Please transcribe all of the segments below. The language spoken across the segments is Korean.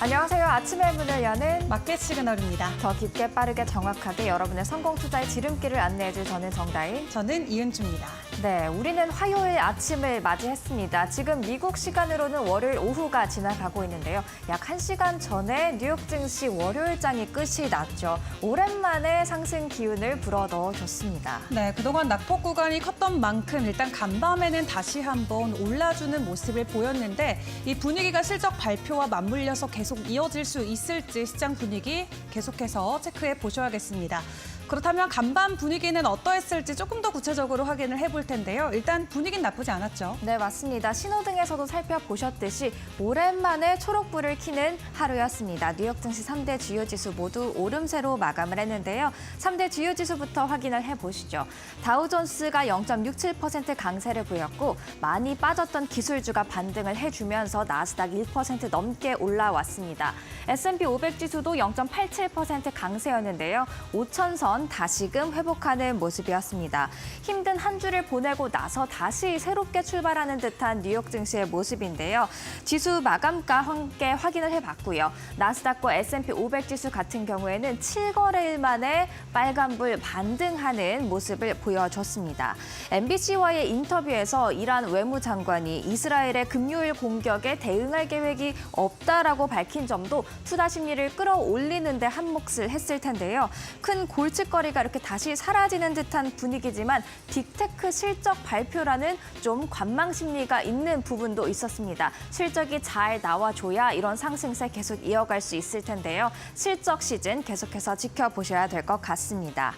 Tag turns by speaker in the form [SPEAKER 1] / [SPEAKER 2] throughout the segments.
[SPEAKER 1] 안녕하세요. 아침의 문을 여는
[SPEAKER 2] 마켓 시그널입니다.
[SPEAKER 1] 더 깊게 빠르게 정확하게 여러분의 성공 투자의 지름길을 안내해줄 저는 정다인.
[SPEAKER 2] 저는 이은주입니다.
[SPEAKER 1] 네, 우리는 화요일 아침을 맞이했습니다. 지금 미국 시간으로는 월요일 오후가 지나가고 있는데요. 약 1시간 전에 뉴욕 증시 월요일장이 끝이 났죠. 오랜만에 상승 기운을 불어넣어줬습니다.
[SPEAKER 2] 네, 그동안 낙폭 구간이 컸던 만큼 일단 간밤에는 다시 한번 올라주는 모습을 보였는데 이 분위기가 실적 발표와 맞물려서 계속 이어질 수 있을지 시장 분위기 계속해서 체크해 보셔야겠습니다. 그렇다면 간밤 분위기는 어떠했을지 조금 더 구체적으로 확인을 해볼 텐데요. 일단 분위기는 나쁘지 않았죠.
[SPEAKER 1] 네, 맞습니다. 신호등에서도 살펴보셨듯이 오랜만에 초록불을 켜는 하루였습니다. 뉴욕 증시 3대 주요 지수 모두 오름세로 마감을 했는데요. 3대 주요 지수부터 확인을 해보시죠. 다우존스가 0.67% 강세를 보였고 많이 빠졌던 기술주가 반등을 해주면서 나스닥 1% 넘게 올라왔습니다. S&P 500 지수도 0.87% 강세였는데요. 5천선 다시금 회복하는 모습이었습니다. 힘든 한 주를 보내고 나서 다시 새롭게 출발하는 듯한 뉴욕 증시의 모습인데요. 지수 마감가 함께 확인을 해봤고요. 나스닥과 S&P 500 지수 같은 경우에는 7거래일 만에 빨간불 반등하는 모습을 보여줬습니다. MBC와의 인터뷰에서 이란 외무장관이 이스라엘의 금요일 공격에 대응할 계획이 없다라고 밝힌 점도 투자 심리를 끌어올리는 데 한몫을 했을 텐데요. 큰 골칫거리가 이렇게 다시 사라지는 듯한 분위기지만 빅테크 실적 발표라는 좀 관망 심리가 있는 부분도 있었습니다. 실적이 잘 나와줘야 이런 상승세 계속 이어갈 수 있을 텐데요. 실적 시즌 계속해서 지켜보셔야 될 것 같습니다.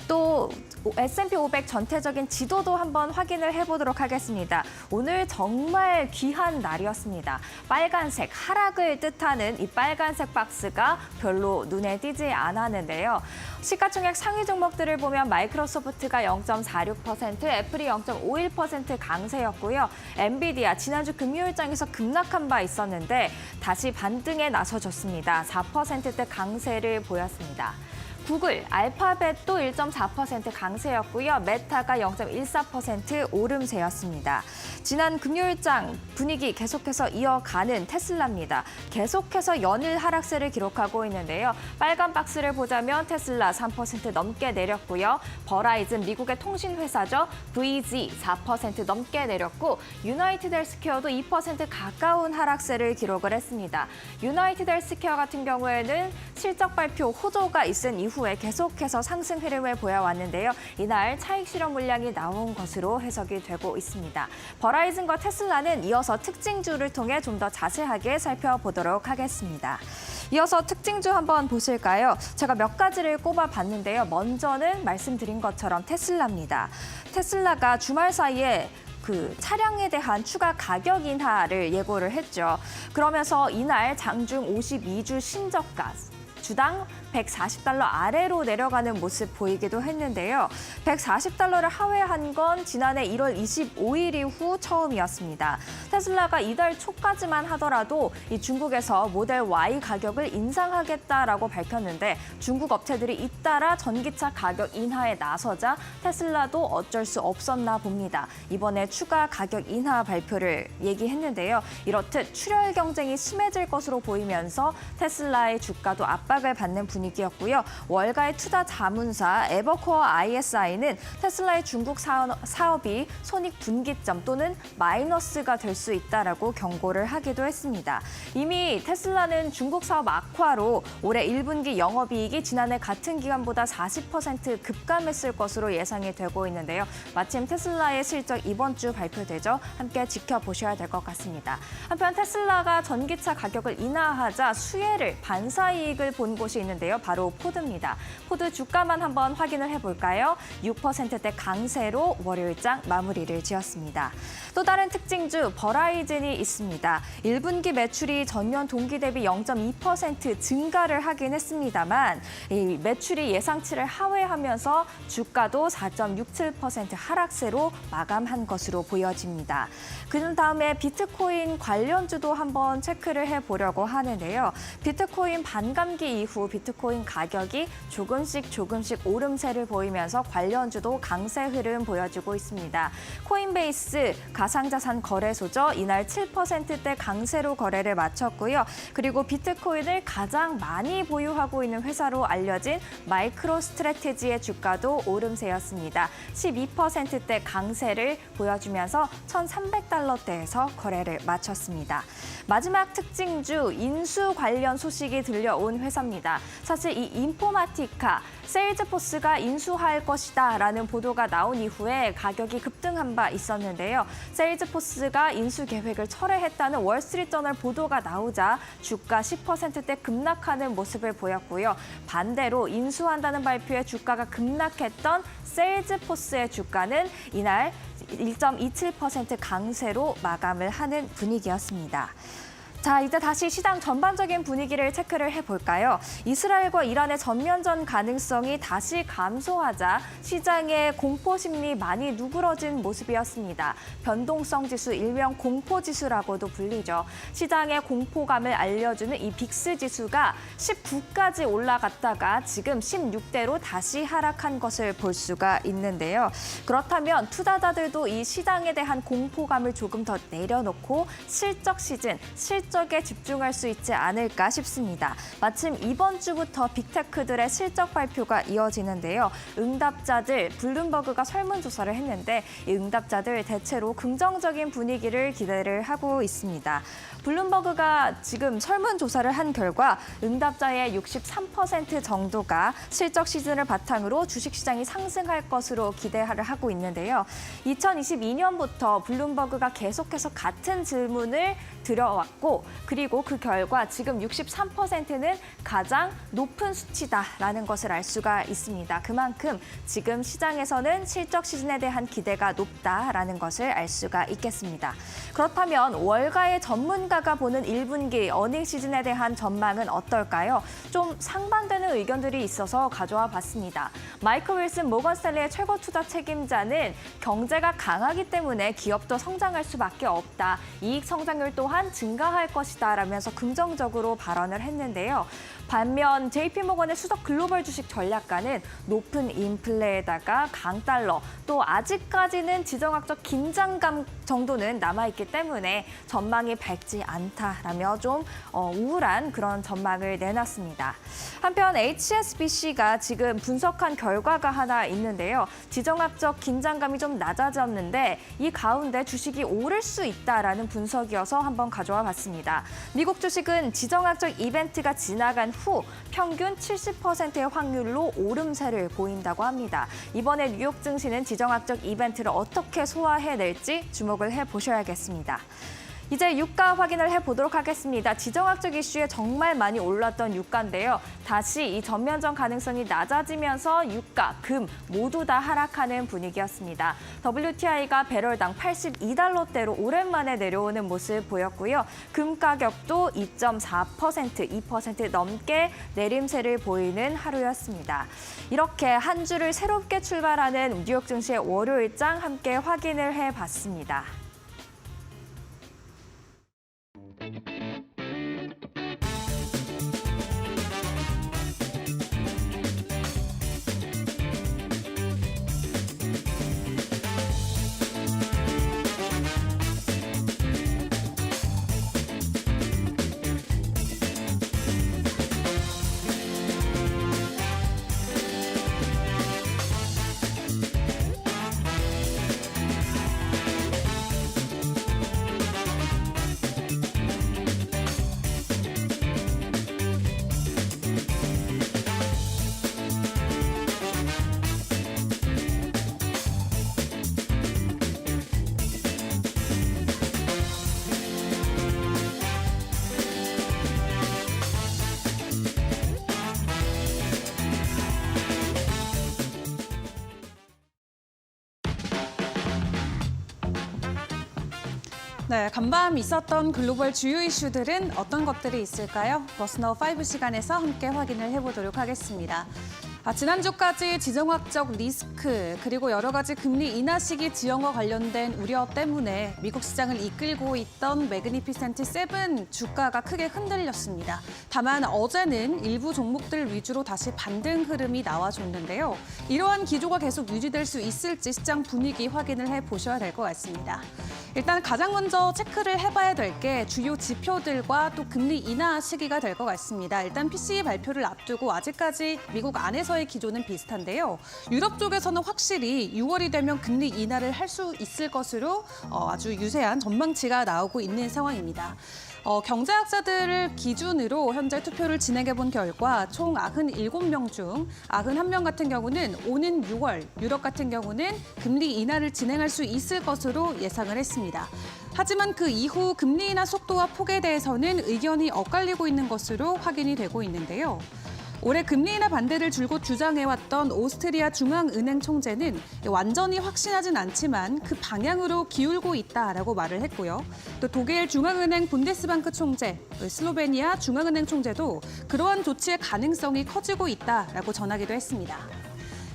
[SPEAKER 1] 또 S&P 500 전체적인 지도도 한번 확인을 해보도록 하겠습니다. 오늘 정말 귀한 날이었습니다. 빨간색, 하락을 뜻하는 이 빨간색 박스가 별로 눈에 띄지 않았는데요. 시가총액 상위 종목들을 보면 마이크로소프트가 0.46%, 애플이 0.51% 강세였고요. 엔비디아 지난주 금요일장에서 급락한 바 있었는데 다시 반등에 나서줬습니다. 4%대 강세를 보였습니다. 구글, 알파벳도 1.4% 강세였고요. 메타가 0.14% 오름세였습니다. 지난 금요일장 분위기 계속해서 이어가는 테슬라입니다. 계속해서 연일 하락세를 기록하고 있는데요. 빨간 박스를 보자면 테슬라 3% 넘게 내렸고요. 버라이즌, 미국의 통신회사죠. VG 4% 넘게 내렸고 유나이티드 헬스케어도 2% 가까운 하락세를 기록을 했습니다. 유나이티드 헬스케어 같은 경우에는 실적 발표 호조가 있은 이후에 계속해서 상승 흐름을 보여왔는데요. 이날 차익 실현 물량이 나온 것으로 해석이 되고 있습니다. 버라이즌과 테슬라는 이어서 특징주를 통해 좀 더 자세하게 살펴보도록 하겠습니다. 이어서 특징주 한번 보실까요? 제가 몇 가지를 꼽아봤는데요. 먼저는 말씀드린 것처럼 테슬라입니다. 테슬라가 주말 사이에 차량에 대한 추가 가격 인하를 예고를 했죠. 그러면서 이날 장중 52주 신저가 주당 $140 아래로 내려가는 모습 보이기도 했는데요. $140를 하회한 건 지난해 1월 25일 이후 처음이었습니다. 테슬라가 이달 초까지만 하더라도 이 중국에서 모델 Y 가격을 인상하겠다라고 밝혔는데 중국 업체들이 잇따라 전기차 가격 인하에 나서자 테슬라도 어쩔 수 없었나 봅니다. 이번에 추가 가격 인하 발표를 얘기했는데요. 이렇듯 출혈 경쟁이 심해질 것으로 보이면서 테슬라의 주가도 압박을 받는 분위기였고요. 월가의 투자 자문사 에버코어 ISI는 테슬라의 중국 사업이 손익 분기점 또는 마이너스가 될 수 있다라고 경고를 하기도 했습니다. 이미 테슬라는 중국 사업 악화로 올해 1분기 영업이익이 지난해 같은 기간보다 40% 급감했을 것으로 예상이 되고 있는데요. 마침 테슬라의 실적 이번 주 발표되죠. 함께 지켜보셔야 될 것 같습니다. 한편 테슬라가 전기차 가격을 인하하자 수혜를 반사이익을 본 곳이 있는데요. 바로 포드입니다. 포드 주가만 한번 확인을 해볼까요? 6%대 강세로 월요일장 마무리를 지었습니다. 또 다른 특징주 버라이즌이 있습니다. 1분기 매출이 전년 동기 대비 0.2% 증가를 하긴 했습니다만 이 매출이 예상치를 하회하면서 주가도 4.67% 하락세로 마감한 것으로 보여집니다. 그 다음에 비트코인 관련주도 한번 체크를 해보려고 하는데요. 비트코인 반감기 이후 비트코인 비트코인 가격이 조금씩 오름세를 보이면서 관련주도 강세 흐름 보여주고 있습니다. 코인베이스 가상자산 거래소죠. 이날 7%대 강세로 거래를 마쳤고요. 그리고 비트코인을 가장 많이 보유하고 있는 회사로 알려진 마이크로스트래티지의 주가도 오름세였습니다. 12%대 강세를 보여주면서 1,300달러대에서 거래를 마쳤습니다. 마지막 특징주 인수 관련 소식이 들려온 회사입니다. 사실 이 인포마티카, 세일즈포스가 인수할 것이다 라는 보도가 나온 이후에 가격이 급등한 바 있었는데요. 세일즈포스가 인수 계획을 철회했다는 월스트리트저널 보도가 나오자 주가 10%대 급락하는 모습을 보였고요. 반대로 인수한다는 발표에 주가가 급락했던 세일즈포스의 주가는 이날 1.27% 강세로 마감을 하는 분위기였습니다. 자, 이제 다시 시장 전반적인 분위기를 체크를 해볼까요? 이스라엘과 이란의 전면전 가능성이 다시 감소하자 시장의 공포 심리 많이 누그러진 모습이었습니다. 변동성 지수, 일명 공포지수라고도 불리죠. 시장의 공포감을 알려주는 이 빅스 지수가 19까지 올라갔다가 지금 16대로 다시 하락한 것을 볼 수가 있는데요. 그렇다면 투자자들도 이 시장에 대한 공포감을 조금 더 내려놓고 실적 시즌, 실적에 집중할 수 있지 않을까 싶습니다. 마침 이번 주부터 빅테크들의 실적 발표가 이어지는데요. 응답자들, 블룸버그가 설문조사를 했는데 이 응답자들 대체로 긍정적인 분위기를 기대를 하고 있습니다. 블룸버그가 지금 설문조사를 한 결과 응답자의 63% 정도가 실적 시즌을 바탕으로 주식시장이 상승할 것으로 기대를 하고 있는데요. 2022년부터 블룸버그가 계속해서 같은 질문을 드려왔고 그리고 그 결과 지금 63%는 가장 높은 수치다라는 것을 알 수가 있습니다. 그만큼 지금 시장에서는 실적 시즌에 대한 기대가 높다라는 것을 알 수가 있겠습니다. 그렇다면 월가의 전문가가 보는 1분기 어닝 시즌에 대한 전망은 어떨까요? 좀 상반되는 의견들이 있어서 가져와 봤습니다. 마이크 윌슨 모건스탠리의 최고 투자 책임자는 경제가 강하기 때문에 기업도 성장할 수밖에 없다. 이익 성장률 또한 증가할 것이다 라면서 긍정적으로 발언을 했는데요. 반면 JP모건의 수석 글로벌 주식 전략가는 높은 인플레에다가 강달러, 또 아직까지는 지정학적 긴장감 정도는 남아있기 때문에 전망이 밝지 않다라며 좀 우울한 그런 전망을 내놨습니다. 한편 HSBC가 지금 분석한 결과가 하나 있는데요. 지정학적 긴장감이 좀 낮아졌는데 이 가운데 주식이 오를 수 있다라는 분석이어서 한번 가져와 봤습니다. 미국 주식은 지정학적 이벤트가 지나간 후 평균 70%의 확률로 오름세를 보인다고 합니다. 이번에 뉴욕 증시는 지정학적 이벤트를 어떻게 소화해낼지 주목을 해보셔야겠습니다. 이제 유가 확인을 해보도록 하겠습니다. 지정학적 이슈에 정말 많이 올랐던 유가인데요. 다시 이 전면전 가능성이 낮아지면서 유가, 금 모두 다 하락하는 분위기였습니다. WTI가 배럴당 82달러대로 오랜만에 내려오는 모습 보였고요. 금 가격도 2.4%, 2% 넘게 내림세를 보이는 하루였습니다. 이렇게 한 주를 새롭게 출발하는 뉴욕 증시의 월요일장 함께 확인을 해봤습니다.
[SPEAKER 2] 네, 간밤 있었던 글로벌 주요 이슈들은 어떤 것들이 있을까요? 버스너 5 시간에서 함께 확인을 해보도록 하겠습니다. 지난주까지 지정학적 리스크 그리고 여러 가지 금리 인하 시기 지연과 관련된 우려 때문에 미국 시장을 이끌고 있던 매그니피센트 7 주가가 크게 흔들렸습니다. 다만 어제는 일부 종목들 위주로 다시 반등 흐름이 나와줬는데요. 이러한 기조가 계속 유지될 수 있을지 시장 분위기 확인을 해보셔야 될 것 같습니다. 일단 가장 먼저 체크를 해봐야 될 게 주요 지표들과 또 금리 인하 시기가 될 것 같습니다. 일단 PCE 발표를 앞두고 아직까지 미국 안에서의 기조는 비슷한데요. 유럽 쪽에서는 확실히 6월이 되면 금리 인하를 할 수 있을 것으로 아주 유세한 전망치가 나오고 있는 상황입니다. 경제학자들을 기준으로 현재 투표를 진행해 본 결과 총 97명 중 91명 같은 경우는 오는 6월, 유럽 같은 경우는 금리 인하를 진행할 수 있을 것으로 예상을 했습니다. 하지만 그 이후 금리 인하 속도와 폭에 대해서는 의견이 엇갈리고 있는 것으로 확인이 되고 있는데요. 올해 금리 인하 반대를 줄곧 주장해왔던 오스트리아 중앙은행 총재는 완전히 확신하진 않지만 그 방향으로 기울고 있다라고 말을 했고요. 또 독일 중앙은행 분데스방크 총재, 슬로베니아 중앙은행 총재도 그러한 조치의 가능성이 커지고 있다라고 전하기도 했습니다.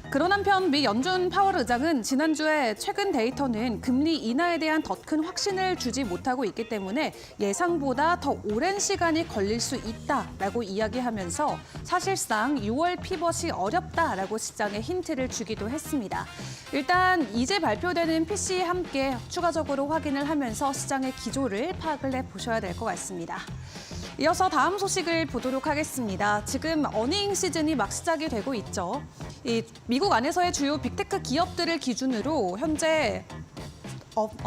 [SPEAKER 2] 그런 한편 미 연준 파월 의장은 지난주에 최근 데이터는 금리 인하에 대한 더 큰 확신을 주지 못하고 있기 때문에 예상보다 더 오랜 시간이 걸릴 수 있다라고 이야기하면서 사실상 6월 피벗이 어렵다라고 시장에 힌트를 주기도 했습니다. 일단 이제 발표되는 PC에 함께 추가적으로 확인을 하면서 시장의 기조를 파악을 해보셔야 될 것 같습니다. 이어서 다음 소식을 보도록 하겠습니다. 지금 어닝 시즌이 막 시작이 되고 있죠. 미국 안에서의 주요 빅테크 기업들을 기준으로 현재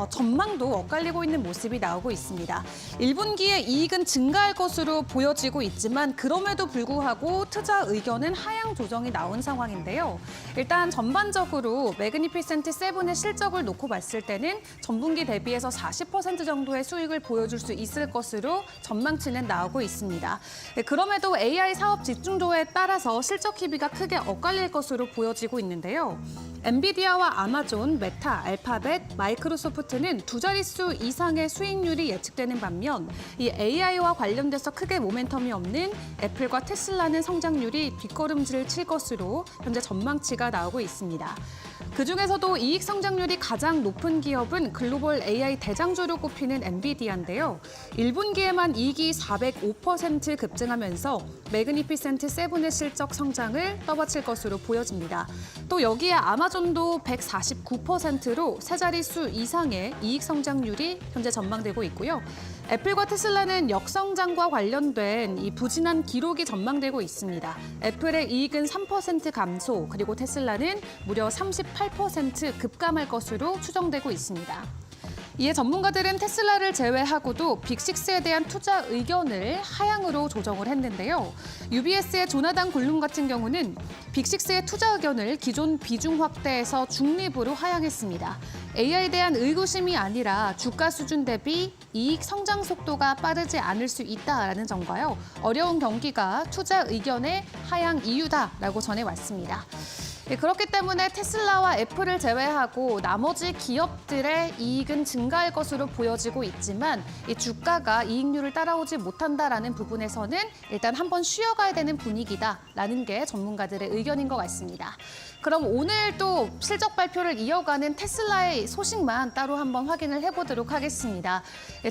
[SPEAKER 2] 전망도 엇갈리고 있는 모습이 나오고 있습니다. 1분기에 이익은 증가할 것으로 보여지고 있지만 그럼에도 불구하고 투자 의견은 하향 조정이 나온 상황인데요. 일단 전반적으로 매그니피센트 7의 실적을 놓고 봤을 때는 전분기 대비해서 40% 정도의 수익을 보여줄 수 있을 것으로 전망치는 나오고 있습니다. 그럼에도 AI 사업 집중도에 따라서 실적 희비가 크게 엇갈릴 것으로 보여지고 있는데요. 엔비디아와 아마존, 메타, 알파벳, 마이크로소프트는 두 자릿수 이상의 수익률이 예측되는 반면 이 AI와 관련돼서 크게 모멘텀이 없는 애플과 테슬라는 성장률이 뒷걸음질을 칠 것으로 현재 전망치가 나오고 있습니다. 그중에서도 이익 성장률이 가장 높은 기업은 글로벌 AI 대장주로 꼽히는 엔비디아인데요. 1분기에만 이익이 405% 급증하면서 매그니피센트 7의 실적 성장을 떠받칠 것으로 보여집니다. 또 여기에 아마존도 149%로 세 자릿수 이상의 이익 성장률이 현재 전망되고 있고요. 애플과 테슬라는 역성장과 관련된 이 부진한 기록이 전망되고 있습니다. 애플의 이익은 3% 감소, 그리고 테슬라는 무려 38% 급감할 것으로 추정되고 있습니다. 이에 전문가들은 테슬라를 제외하고도 빅6에 대한 투자 의견을 하향으로 조정을 했는데요. UBS의 조나단 골룸 같은 경우는 빅6의 투자 의견을 기존 비중 확대에서 중립으로 하향했습니다. AI에 대한 의구심이 아니라 주가 수준 대비 이익 성장 속도가 빠르지 않을 수 있다라는 점과요. 어려운 경기가 투자 의견의 하향 이유다라고 전해왔습니다. 그렇기 때문에 테슬라와 애플을 제외하고 나머지 기업들의 이익은 증가할 것으로 보여지고 있지만 이 주가가 이익률을 따라오지 못한다라는 부분에서는 일단 한번 쉬어가야 되는 분위기다라는 게 전문가들의 의견인 것 같습니다. 그럼 오늘 또 실적 발표를 이어가는 테슬라의 소식만 따로 한번 확인을 해보도록 하겠습니다.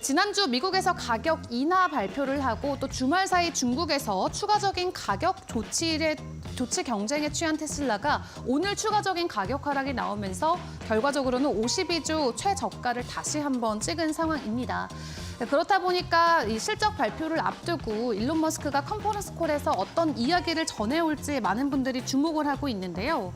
[SPEAKER 2] 지난주 미국에서 가격 인하 발표를 하고 또 주말 사이 중국에서 추가적인 가격 조치 경쟁에 취한 테슬라가 오늘 추가적인 가격 하락이 나오면서 결과적으로는 52주 최저가를 다시 한번 찍은 상황입니다. 그렇다 보니까 이 실적 발표를 앞두고 일론 머스크가 컨퍼런스 콜에서 어떤 이야기를 전해올지 많은 분들이 주목을 하고 있는데요.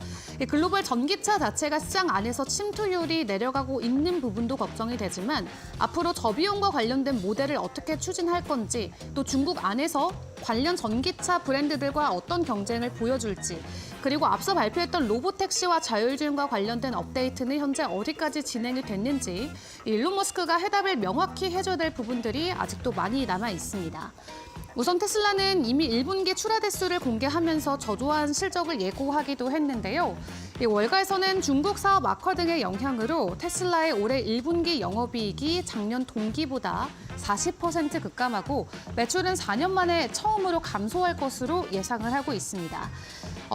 [SPEAKER 2] 글로벌 전기차 자체가 시장 안에서 침투율이 내려가고 있는 부분도 걱정이 되지만 앞으로 저비용과 관련된 모델을 어떻게 추진할 건지 또 중국 안에서 관련 전기차 브랜드들과 어떤 경쟁을 보여줄지 그리고 앞서 발표했던 로보택시와 자율주행과 관련된 업데이트는 현재 어디까지 진행이 됐는지 일론 머스크가 해답을 명확히 해줘야 될 부분들이 아직도 많이 남아 있습니다. 우선 테슬라는 이미 1분기 출하 대수를 공개하면서 저조한 실적을 예고하기도 했는데요. 월가에서는 중국 사업 악화 등의 영향으로 테슬라의 올해 1분기 영업이익이 작년 동기보다 40% 급감하고 매출은 4년 만에 처음으로 감소할 것으로 예상을 하고 있습니다.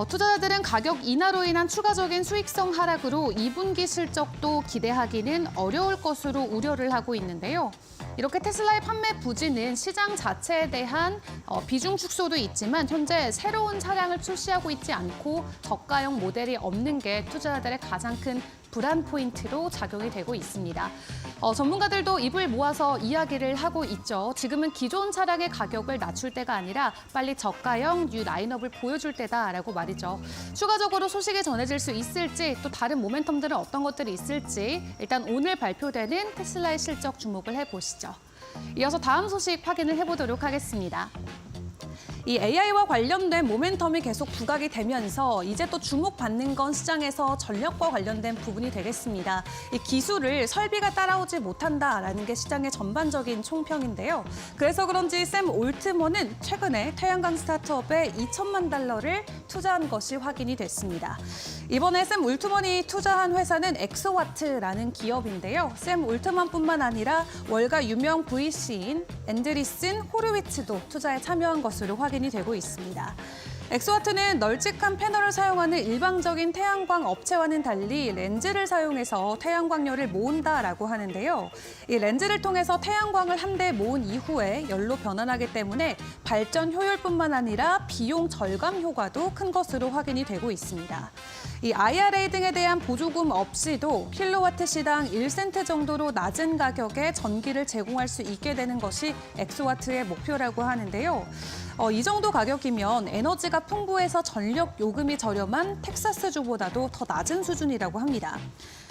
[SPEAKER 2] 투자자들은 가격 인하로 인한 추가적인 수익성 하락으로 2분기 실적도 기대하기는 어려울 것으로 우려를 하고 있는데요. 이렇게 테슬라의 판매 부진은 시장 자체에 대한 비중 축소도 있지만 현재 새로운 차량을 출시하고 있지 않고 저가형 모델이 없는 게 투자자들의 가장 큰 불안 포인트로 작용이 되고 있습니다. 전문가들도 입을 모아서 이야기를 하고 있죠. 지금은 기존 차량의 가격을 낮출 때가 아니라 빨리 저가형 뉴 라인업을 보여줄 때다라고 말이죠. 추가적으로 소식이 전해질 수 있을지 또 다른 모멘텀들은 어떤 것들이 있을지 일단 오늘 발표되는 테슬라의 실적 주목을 해보시죠. 이어서 다음 소식 확인을 해보도록 하겠습니다. 이 AI와 관련된 모멘텀이 계속 부각이 되면서 이제 또 주목받는 건 시장에서 전력과 관련된 부분이 되겠습니다. 이 기술을 설비가 따라오지 못한다라는 게 시장의 전반적인 총평인데요. 그래서 그런지 샘 올트먼은 최근에 태양광 스타트업에 $2천만 투자한 것이 확인이 됐습니다. 이번에 샘 올트먼이 투자한 회사는 엑소와트라는 기업인데요. 샘 올트먼뿐만 아니라 월가 유명 VC인 앤드리슨 호르위츠도 투자에 참여한 것으로 확인이 되고 있습니다. 엑소와트는 널찍한 패널을 사용하는 일반적인 태양광 업체와는 달리 렌즈를 사용해서 태양광열을 모은다라고 하는데요. 이 렌즈를 통해서 태양광을 한데 모은 이후에 열로 변환하기 때문에 발전 효율뿐만 아니라 비용 절감 효과도 큰 것으로 확인이 되고 있습니다. 이 IRA 등에 대한 보조금 없이도 킬로와트 시당 1센트 정도로 낮은 가격에 전기를 제공할 수 있게 되는 것이 엑소와트의 목표라고 하는데요. 이 정도 가격이면 에너지가 풍부해서 전력 요금이 저렴한 텍사스주보다도 더 낮은 수준이라고 합니다.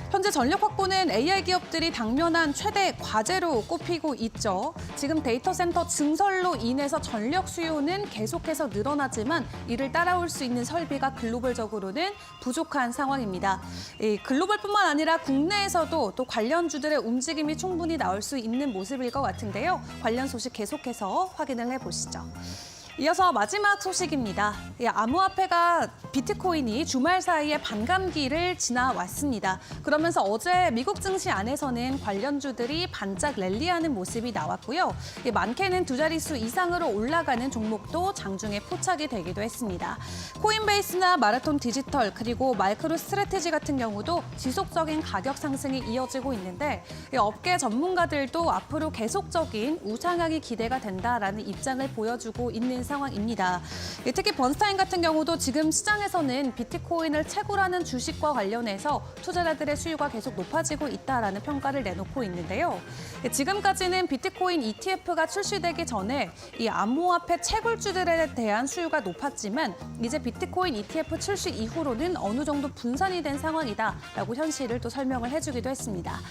[SPEAKER 2] 현재 전력 확보는 AI 기업들이 당면한 최대 과제로 꼽히고 있죠. 지금 데이터 센터 증설로 인해서 전력 수요는 계속해서 늘어나지만 이를 따라올 수 있는 설비가 글로벌적으로는 부족한 상황입니다. 글로벌뿐만 아니라 국내에서도 또 관련주들의 움직임이 충분히 나올 수 있는 모습일 것 같은데요. 관련 소식 계속해서 확인을 해보시죠. 이어서 마지막 소식입니다. 암호화폐가 비트코인이 주말 사이에 반감기를 지나왔습니다. 그러면서 어제 미국 증시 안에서는 관련주들이 반짝 랠리하는 모습이 나왔고요. 많게는 두 자릿수 이상으로 올라가는 종목도 장중에 포착이 되기도 했습니다. 코인베이스나 마라톤 디지털 그리고 마이크로 스트래티지 같은 경우도 지속적인 가격 상승이 이어지고 있는데 업계 전문가들도 앞으로 계속적인 우상향이 기대가 된다라는 입장을 보여주고 있는 상황입니다. 특히 번스타인 같은 경우도 지금 시장에서는 비트코인을 채굴하는 주식과 관련해서 투자자들의 수요가 계속 높아지고 있다라는 평가를 내놓고 있는데요. 지금까지는 비트코인 ETF가 출시되기 전에 이 암호화폐 채굴주들에 대한 수요가 높았지만 이제 비트코인 ETF 출시 이후로는 어느 정도 분산이 된 상황이다라고 현실을 또 설명을 해주기도 했습니다.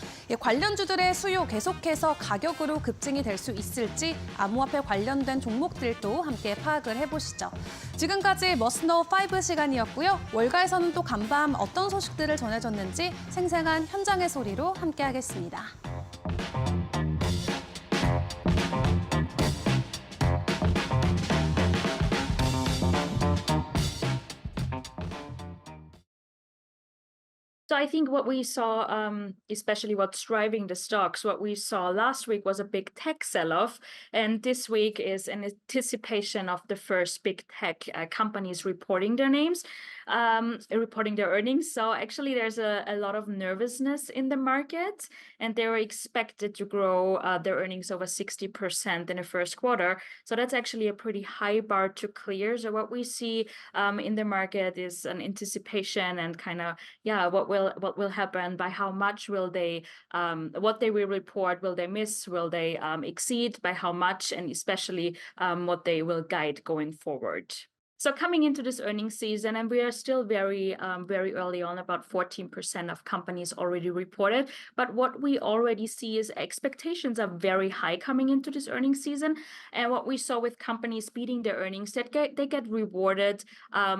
[SPEAKER 2] 관련주들의 수요 계속해서 가격으로 급증이 될 수 있을지 암호화폐 관련된 종목들도 함께 파악을 해보시죠. 지금까지 머스너 5 시간이었고요. 월가에서는 또 간밤 어떤 소식들을 전해줬는지 생생한 현장의 소리로 함께하겠습니다.
[SPEAKER 3] So I think what we saw, especially what's driving the stocks, what we saw last week was a big tech sell-off, and this week is an anticipation of the first big tech companies reporting their reporting their earnings. So actually, there's a lot of nervousness in the market, and they were expected to grow their earnings over 60% in the first quarter. So that's actually a pretty high bar to clear. So what we see in the market is an anticipation and kind of what will happen, by how much will they what they will report, will they miss, will they exceed, by how much, and especially what they will guide going forward. So coming into this earnings season, and we are still very early on, about 14% of companies already reported. But what we already see is expectations are very high coming into this earnings season. And what we saw with companies beating their earnings, that they get rewarded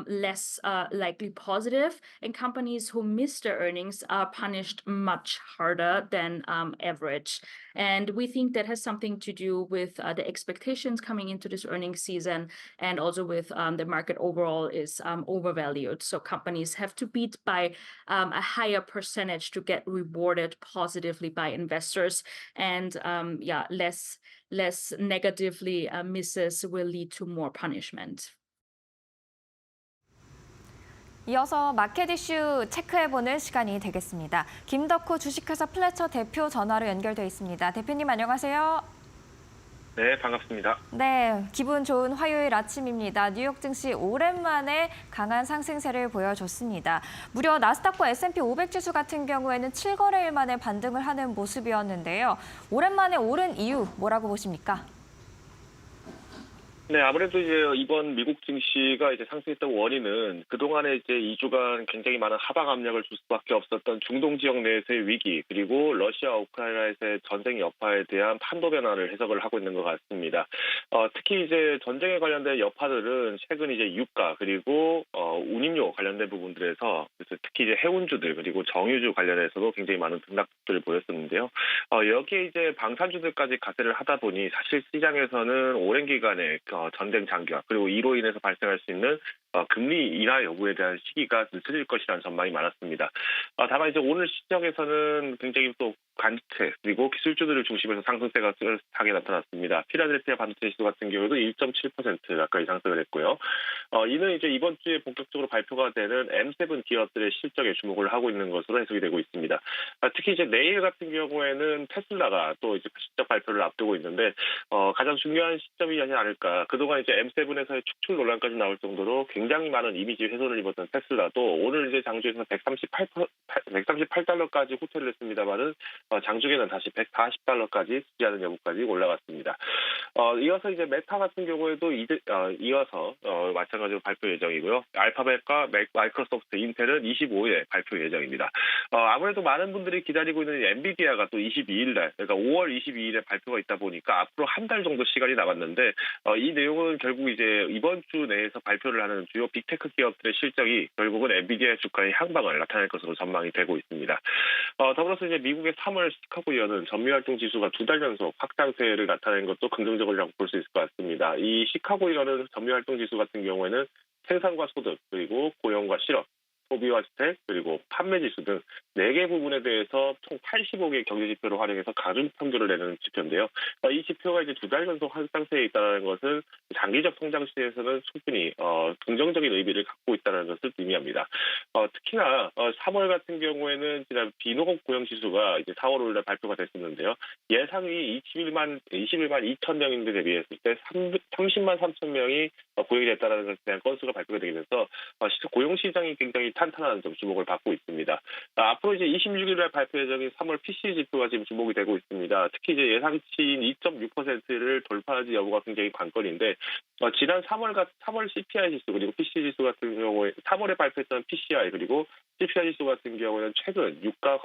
[SPEAKER 3] less likely positive, and companies who miss their earnings are punished much harder than average. And we think that has something to do with the expectations coming into this earnings season, and also with the market overall is overvalued. So companies have to beat by a higher percentage to get rewarded positively by investors, and less negatively misses will lead to more punishment.
[SPEAKER 1] 이어서 마켓 이슈 체크해보는 시간이 되겠습니다. 김덕호 주식회사 플래처 대표 전화로 연결돼 있습니다. 대표님 안녕하세요.
[SPEAKER 4] 네, 반갑습니다.
[SPEAKER 1] 네, 기분 좋은 화요일 아침입니다. 뉴욕 증시 오랜만에 강한 상승세를 보여줬습니다. 무려 나스닥과 S&P 500 지수 같은 경우에는 7거래일 만에 반등을 하는 모습이었는데요. 오랜만에 오른 이유 뭐라고 보십니까?
[SPEAKER 4] 네, 아무래도 이제 이번 미국 증시가 이제 상승했던 원인은 그동안에 이제 2주간 굉장히 많은 하방 압력을 줄 수밖에 없었던 중동 지역 내에서의 위기, 그리고 러시아 우크라이나에서의 전쟁 여파에 대한 판도 변화를 해석을 하고 있는 것 같습니다. 특히 이제 전쟁에 관련된 여파들은 최근 이제 유가 그리고 운임료 관련된 부분들에서 그래서 특히 이제 해운주들 그리고 정유주 관련해서도 굉장히 많은 등락들을 보였었는데요. 여기에 이제 방산주들까지 가세를 하다 보니 사실 시장에서는 오랜 기간에 전쟁 장기화 그리고 이로 인해서 발생할 수 있는 금리 인하 여부에 대한 시기가 늦춰질 것이라는 전망이 많았습니다. 다만 이제 오늘 시장에서는 굉장히 또 반도체 그리고 기술주들을 중심으로 상승세가 뚜렷하게 나타났습니다. 필라델피아 반도체 지수 같은 경우도 1.7% 가까이 상승을 했고요. 이는 이제 이번 주에 본격적으로 발표가 되는 M7 기업들의 실적에 주목을 하고 있는 것으로 해석이 되고 있습니다. 특히 이제 내일 같은 경우에는 테슬라가 또 이제 실적 발표를 앞두고 있는데 가장 중요한 시점이 아니지 않을까. 그동안 이제 M7에서의 축출 논란까지 나올 정도로 굉장히 많은 이미지 훼손을 입었던 테슬라도 오늘 이제 장주에서 138달러까지 호퇴를 했습니다만은 장중에는 다시 140달러까지 지지하는 여부까지 올라갔습니다. 이어서 이제 메타 같은 경우에도 이어서 마찬가지로 발표 예정이고요. 알파벳과 마이크로소프트, 인텔은 25일에 발표 예정입니다. 아무래도 많은 분들이 기다리고 있는 엔비디아가 또 22일 날, 그러니까 5월 22일에 발표가 있다 보니까 앞으로 한 달 정도 시간이 남았는데 이 내용은 결국 이제 이번 주 내에서 발표를 하는 주요 빅테크 기업들의 실적이 결국은 엔비디아의 주가의 향방을 나타낼 것으로 전망이 되고 있습니다. 더불어서 이제 미국의 3월 시카고이어는 전미활동 지수가 2달 연속 확장세를 나타낸 것도 긍정적이라고 볼 수 있을 것 같습니다. 이 시카고이어는 전미활동 지수 같은 경우에는 생산과 소득, 그리고 고용과 실업, 소비와 주택, 그리고 판매 지수 등 4개 부분에 대해서 총 85개 경제 지표를 활용해서 가중 평균을 내는 지표인데요. 이 지표가 이제 2달 연속 확장세에 있다는 것은 장기적 성장 시에서는 충분히 긍정적인 의미를 갖고 있다는 것을 의미합니다. 특히나 3월 같은 경우에는 지난 비노업 고용 지수가 이제 4월 5일날 발표가 됐었는데요. 예상이 21만 2천 명인데 대비했을 때 30만 3천 명이 고용이 됐다는 것에 대한 건수가 발표가 되게 돼서 고용 시장이 굉장히 탄탄한 점 주목을 받고 있습니다. 앞으로 이제 26일날 발표 예정인 3월 PCE 지표가 지금 주목이 되고 있습니다. 특히 이제 예상치인 2.6%를 돌파하지 여부가 굉장히 관건인데 지난 3월 CPI 지수 그리고 PCE 지수 같은 경우에 3월에 발표했던 PCI 그리고 CPI 지수 같은 경우에는 최근 유가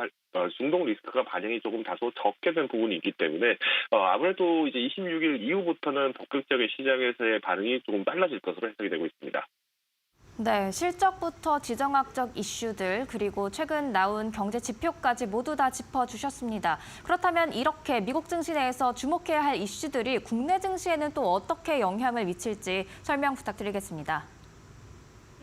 [SPEAKER 4] 중동 리스크가 반영이 조금 다소 적게 된 부분이 있기 때문에 아무래도 이제 26일 이후부터는 본격적인 시장에서의 반응이 조금 빨라질 것으로 해석이 되고 있습니다.
[SPEAKER 1] 네, 실적부터 지정학적 이슈들 그리고 최근 나온 경제 지표까지 모두 다 짚어주셨습니다. 그렇다면 이렇게 미국 증시 내에서 주목해야 할 이슈들이 국내 증시에는 또 어떻게 영향을 미칠지 설명 부탁드리겠습니다.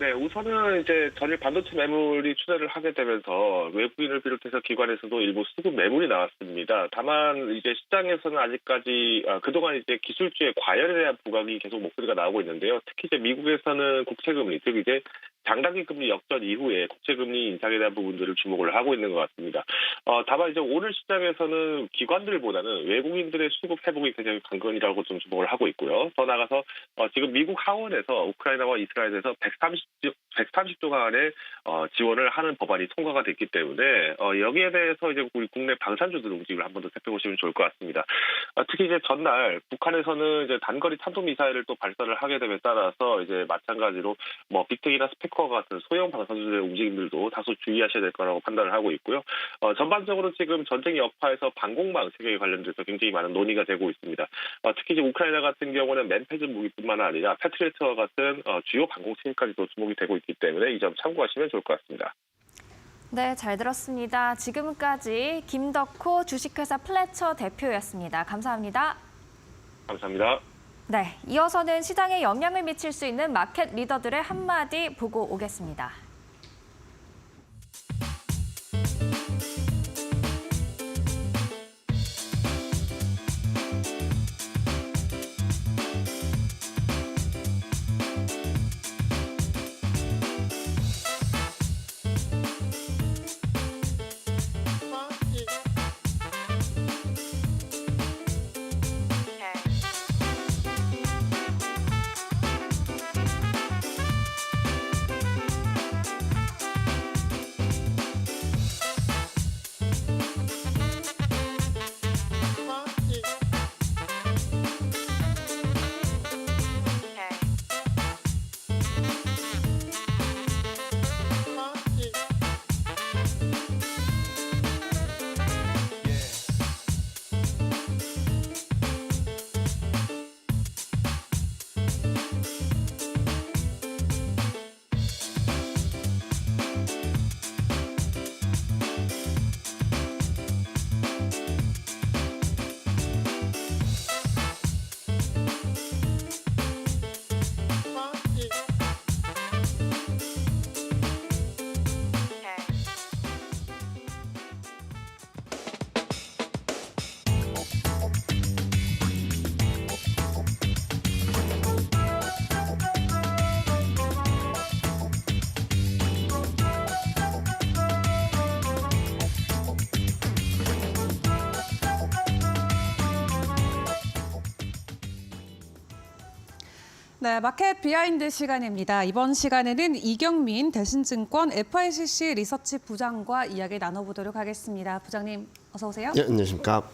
[SPEAKER 4] 네, 우선은 이제 전일 반도체 매물이 추세를 하게 되면서 외국인을 비롯해서 기관에서도 일부 수급 매물이 나왔습니다. 다만 이제 시장에서는 아직까지 그동안 이제 기술주의 과열에 대한 부각이 계속 목소리가 나오고 있는데요. 특히 이제 미국에서는 국채금리, 즉 이제 장단기 금리 역전 이후에 국채금리 인상에 대한 부분들을 주목을 하고 있는 것 같습니다. 다만 이제 오늘 시장에서는 기관들보다는 외국인들의 수급 회복이 굉장히 관건이라고 좀 주목을 하고 있고요. 더 나아가서 지금 미국 하원에서 우크라이나와 이스라엘에서 130조 원의 지원을 하는 법안이 통과가 됐기 때문에 여기에 대해서 이제 우리 국내 방산주들 움직임을 한 번 더 살펴보시면 좋을 것 같습니다. 특히 이제 전날 북한에서는 이제 단거리 탄도 미사일을 또 발사를 하게 됨에 따라서 이제 마찬가지로 뭐 빅텍이나 스페커 같은 소형 방산주들의 움직임들도 다소 주의하셔야 될 거라고 판단을 하고 있고요. 전반적으로 지금 전쟁 여파에서 방공망 체계에 관련돼서 굉장히 많은 논의가 되고 있습니다. 특히 이제 우크라이나 같은 경우는 맨패즈 무기뿐만 아니라 패트리어트와 같은 주요 방공 체계까지도 주목이 되고 있기 때문에 이 점 참고하시면 좋을 것 같습니다.
[SPEAKER 1] 네, 잘 들었습니다. 지금까지 김덕호 주식회사 플래처 대표였습니다. 감사합니다.
[SPEAKER 4] 감사합니다.
[SPEAKER 1] 네, 이어서는 시장에 영향을 미칠 수 있는 마켓 리더들의 한마디 보고 오겠습니다.
[SPEAKER 2] 네, 마켓 비하인드 시간입니다. 이번 시간에는 이경민 대신증권 FICC 리서치 부장과 이야기 나눠보도록 하겠습니다. 부장님, 어서 오세요.
[SPEAKER 5] 네, 안녕하십니까.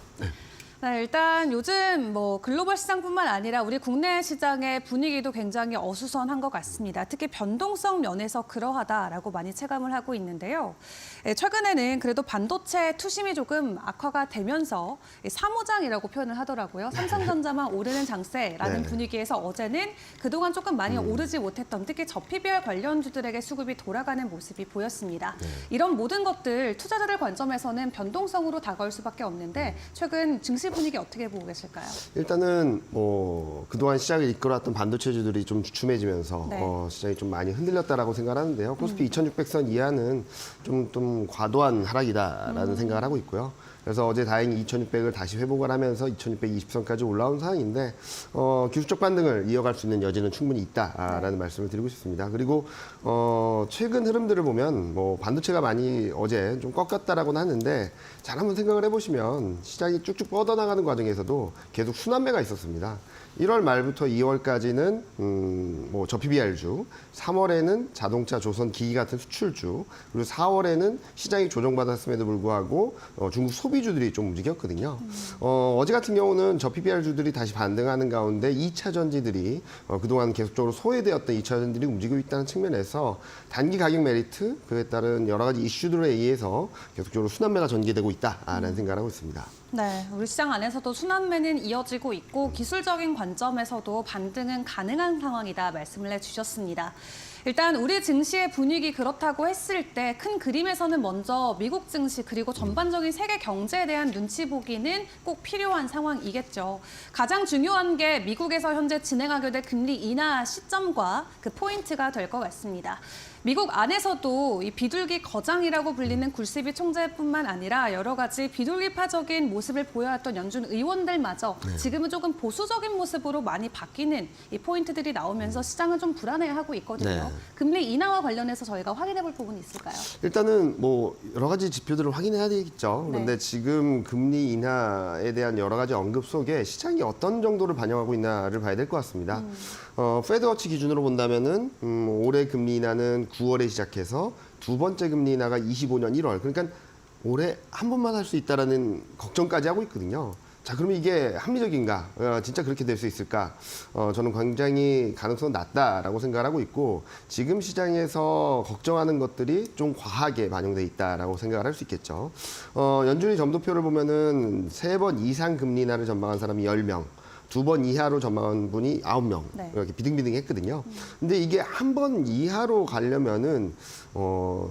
[SPEAKER 2] 네, 일단 요즘 글로벌 시장뿐만 아니라 우리 국내 시장의 분위기도 굉장히 어수선한 것 같습니다. 특히 변동성 면에서 그러하다라고 많이 체감을 하고 있는데요. 최근에는 그래도 반도체 투심이 조금 악화가 되면서 사모장이라고 표현을 하더라고요. 삼성전자만 오르는 장세라는
[SPEAKER 5] 네.
[SPEAKER 2] 분위기에서 어제는 그동안 조금 많이 오르지 못했던 특히 저PBR 관련주들에게 수급이 돌아가는 모습이 보였습니다. 이런 모든 것들 투자자들 관점에서는 변동성으로 다가올 수밖에 없는데 최근 증시 분위기 어떻게 보고 계실까요?
[SPEAKER 5] 일단은 그동안 시장을 이끌어왔던 반도체주들이 좀 주춤해지면서
[SPEAKER 2] 네.
[SPEAKER 5] 시장이 좀 많이 흔들렸다라고 생각하는데요. 코스피 2600선 이하는 좀 과도한 하락이다라는 생각을 하고 있고요. 그래서 어제 다행히 2600을 다시 회복을 하면서 2620선까지 올라온 상황인데 기술적 반등을 이어갈 수 있는 여지는 충분히 있다라는 말씀을 드리고 싶습니다. 그리고 최근 흐름들을 보면 반도체가 많이 어제 좀 꺾였다라고는 하는데 잘 한번 생각을 해보시면 시장이 쭉쭉 뻗어나가는 과정에서도 계속 순환매가 있었습니다. 1월 말부터 2월까지는 저PBR주, 3월에는 자동차, 조선, 기기 같은 수출주, 그리고 4월에는 시장이 조정받았음에도 불구하고 중국 소비주들이 좀 움직였거든요. 어제 같은 경우는 저PBR주들이 다시 반등하는 가운데 2차 전지들이 그동안 계속적으로 소외되었던 2차 전지들이 움직이고 있다는 측면에서 단기 가격 메리트, 그에 따른 여러 가지 이슈들에 의해서 계속적으로 순환매가 전개되고 있다라는 생각을 하고 있습니다.
[SPEAKER 2] 네, 우리 시장 안에서도 순환매는 이어지고 있고 기술적인 관점에서도 반등은 가능한 상황이다 말씀을 해주셨습니다. 일단 우리 증시의 분위기 그렇다고 했을 때 큰 그림에서는 먼저 미국 증시 그리고 전반적인 세계 경제에 대한 눈치 보기는 꼭 필요한 상황이겠죠. 가장 중요한 게 미국에서 현재 진행하게 될 금리 인하 시점과 그 포인트가 될 것 같습니다. 미국 안에서도 이 비둘기 거장이라고 불리는 굴스비 총재뿐만 아니라 여러 가지 비둘기파적인 모습을 보여왔던 연준 의원들마저 지금은 조금 보수적인 모습으로 많이 바뀌는 이 포인트들이 나오면서 시장은 좀 불안해하고 있거든요.
[SPEAKER 5] 네.
[SPEAKER 2] 금리 인하와 관련해서 저희가 확인해 볼 부분이 있을까요?
[SPEAKER 5] 일단은 여러 가지 지표들을 확인해야 되겠죠. 그런데
[SPEAKER 2] 네.
[SPEAKER 5] 지금 금리 인하에 대한 여러 가지 언급 속에 시장이 어떤 정도를 반영하고 있나를 봐야 될 것 같습니다. 페드워치 기준으로 본다면은 올해 금리 인하는 9월에 시작해서 두 번째 금리 인하가 25년 1월. 그러니까 올해 한 번만 할 수 있다라는 걱정까지 하고 있거든요. 자, 그러면 이게 합리적인가? 진짜 그렇게 될 수 있을까? 저는 굉장히 가능성은 낮다라고 생각을 하고 있고 지금 시장에서 걱정하는 것들이 좀 과하게 반영돼 있다라고 생각을 할 수 있겠죠. 연준이 점도표를 보면은 3번 이상 금리 인하를 전망한 사람이 10명. 2번 이하로 전망한 분이 9명
[SPEAKER 2] 네.
[SPEAKER 5] 이렇게 비등비등했거든요. 근데 이게 한 번 이하로 가려면은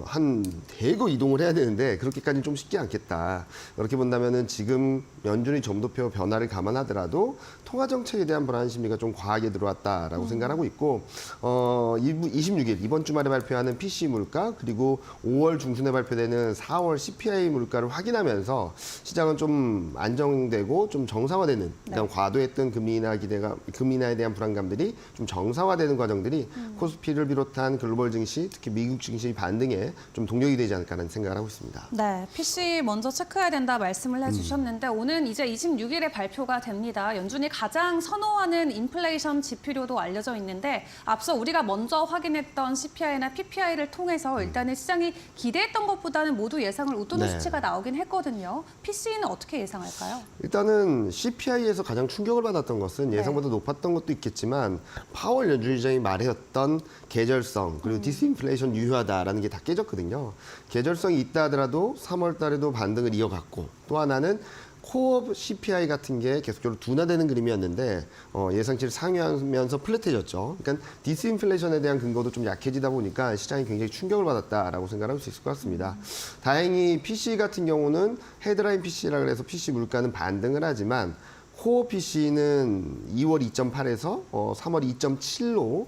[SPEAKER 5] 한 대거 이동을 해야 되는데 그렇게까지는 좀 쉽지 않겠다. 이렇게 본다면은 지금 연준의 점도표 변화를 감안하더라도 통화 정책에 대한 불안 심리가 좀 과하게 들어왔다라고 생각하고 있고 26일 이번 주말에 발표하는 PC 물가 그리고 5월 중순에 발표되는 4월 CPI 물가를 확인하면서 시장은 좀 안정되고 좀 정상화되는 그냥 과도했던 금리 인하에 대한 불안감들이 좀 정상화되는 과정들이 코스피를 비롯한 글로벌 증시, 특히 미국 증시 반등에 좀 동력이 되지 않을까라는 생각을 하고 있습니다.
[SPEAKER 2] 네, PC 먼저 체크해야 된다 말씀을 해주셨는데 오는 이제 26일에 발표가 됩니다. 연준이 가장 선호하는 인플레이션 지표로도 알려져 있는데 앞서 우리가 먼저 확인했던 CPI나 PPI를 통해서 일단은 시장이 기대했던 것보다는 모두 예상을 웃도는
[SPEAKER 5] 네.
[SPEAKER 2] 수치가 나오긴 했거든요. PC는 어떻게 예상할까요?
[SPEAKER 5] 일단은 CPI에서 가장 충격을 받았던 것은 예상보다 높았던 것도 있겠지만 파월 연준의장이 말했던 계절성 그리고 디스인플레이션 유효하다라는 게 다 깨졌거든요. 계절성이 있다 하더라도 3월 달에도 반등을 이어갔고 또 하나는 코어 CPI 같은 게 계속적으로 둔화되는 그림이었는데 예상치를 상회하면서 플랫해졌죠. 그러니까 디스인플레이션에 대한 근거도 좀 약해지다 보니까 시장이 굉장히 충격을 받았다라고 생각할 수 있을 것 같습니다. 다행히 PC 같은 경우는 헤드라인 PC라 그래서 PC 물가는 반등을 하지만 코어 PC는 2월 2.8에서 3월 2.7로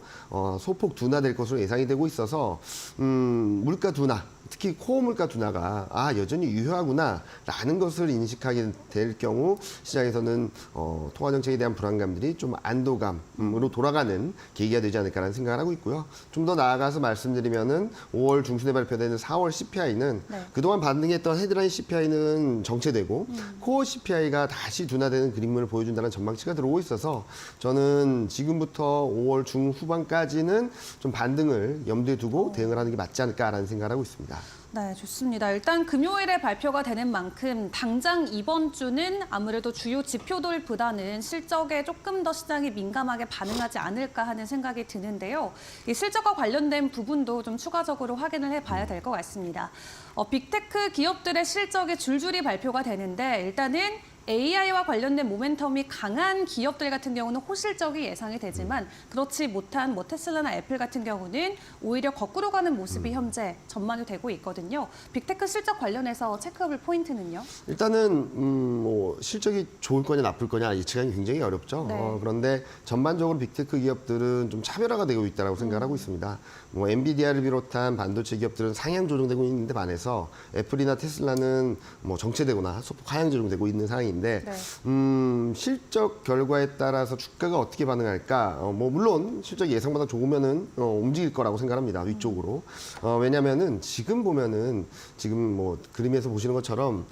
[SPEAKER 5] 소폭 둔화될 것으로 예상이 되고 있어서 물가 둔화 특히 코어 물가 둔화가 여전히 유효하구나라는 것을 인식하게 될 경우 시장에서는 통화 정책에 대한 불안감들이 좀 안도감으로 돌아가는 계기가 되지 않을까라는 생각을 하고 있고요. 좀 더 나아가서 말씀드리면은 5월 중순에 발표되는 4월 CPI는
[SPEAKER 2] 네.
[SPEAKER 5] 그동안 반등했던 헤드라인 CPI는 정체되고 코어 CPI가 다시 둔화되는 그림을 보여준다는 전망치가 들어오고 있어서 저는 지금부터 5월 중후반까지는 좀 반등을 염두에 두고 대응을 하는 게 맞지 않을까라는 생각을 하고 있습니다.
[SPEAKER 2] 네, 좋습니다. 일단 금요일에 발표가 되는 만큼 당장 이번 주는 아무래도 주요 지표들보다는 실적에 조금 더 시장이 민감하게 반응하지 않을까 하는 생각이 드는데요. 이 실적과 관련된 부분도 좀 추가적으로 확인을 해봐야 될 것 같습니다. 빅테크 기업들의 실적이 줄줄이 발표가 되는데 일단은 AI와 관련된 모멘텀이 강한 기업들 같은 경우는 호실적이 예상이 되지만 그렇지 못한 테슬라나 애플 같은 경우는 오히려 거꾸로 가는 모습이 현재 전망이 되고 있거든요. 빅테크 실적 관련해서 체크해볼 포인트는요?
[SPEAKER 5] 일단은 뭐 실적이 좋을 거냐 나쁠 거냐 예측하기 굉장히 어렵죠.
[SPEAKER 2] 네.
[SPEAKER 5] 그런데 전반적으로 빅테크 기업들은 좀 차별화가 되고 있다고 생각을 하고 있습니다. 뭐 엔비디아를 비롯한 반도체 기업들은 상향 조정되고 있는데 반해서 애플이나 테슬라는 뭐 정체되거나 소폭 하향 조정되고 있는 상황입니다. 네. 실적 결과에 따라서 주가가 어떻게 반응할까? 뭐 물론 실적이 예상보다 좋으면은 움직일 거라고 생각합니다. 위쪽으로. 왜냐면은 지금 보면은 지금 뭐 그림에서 보시는 것처럼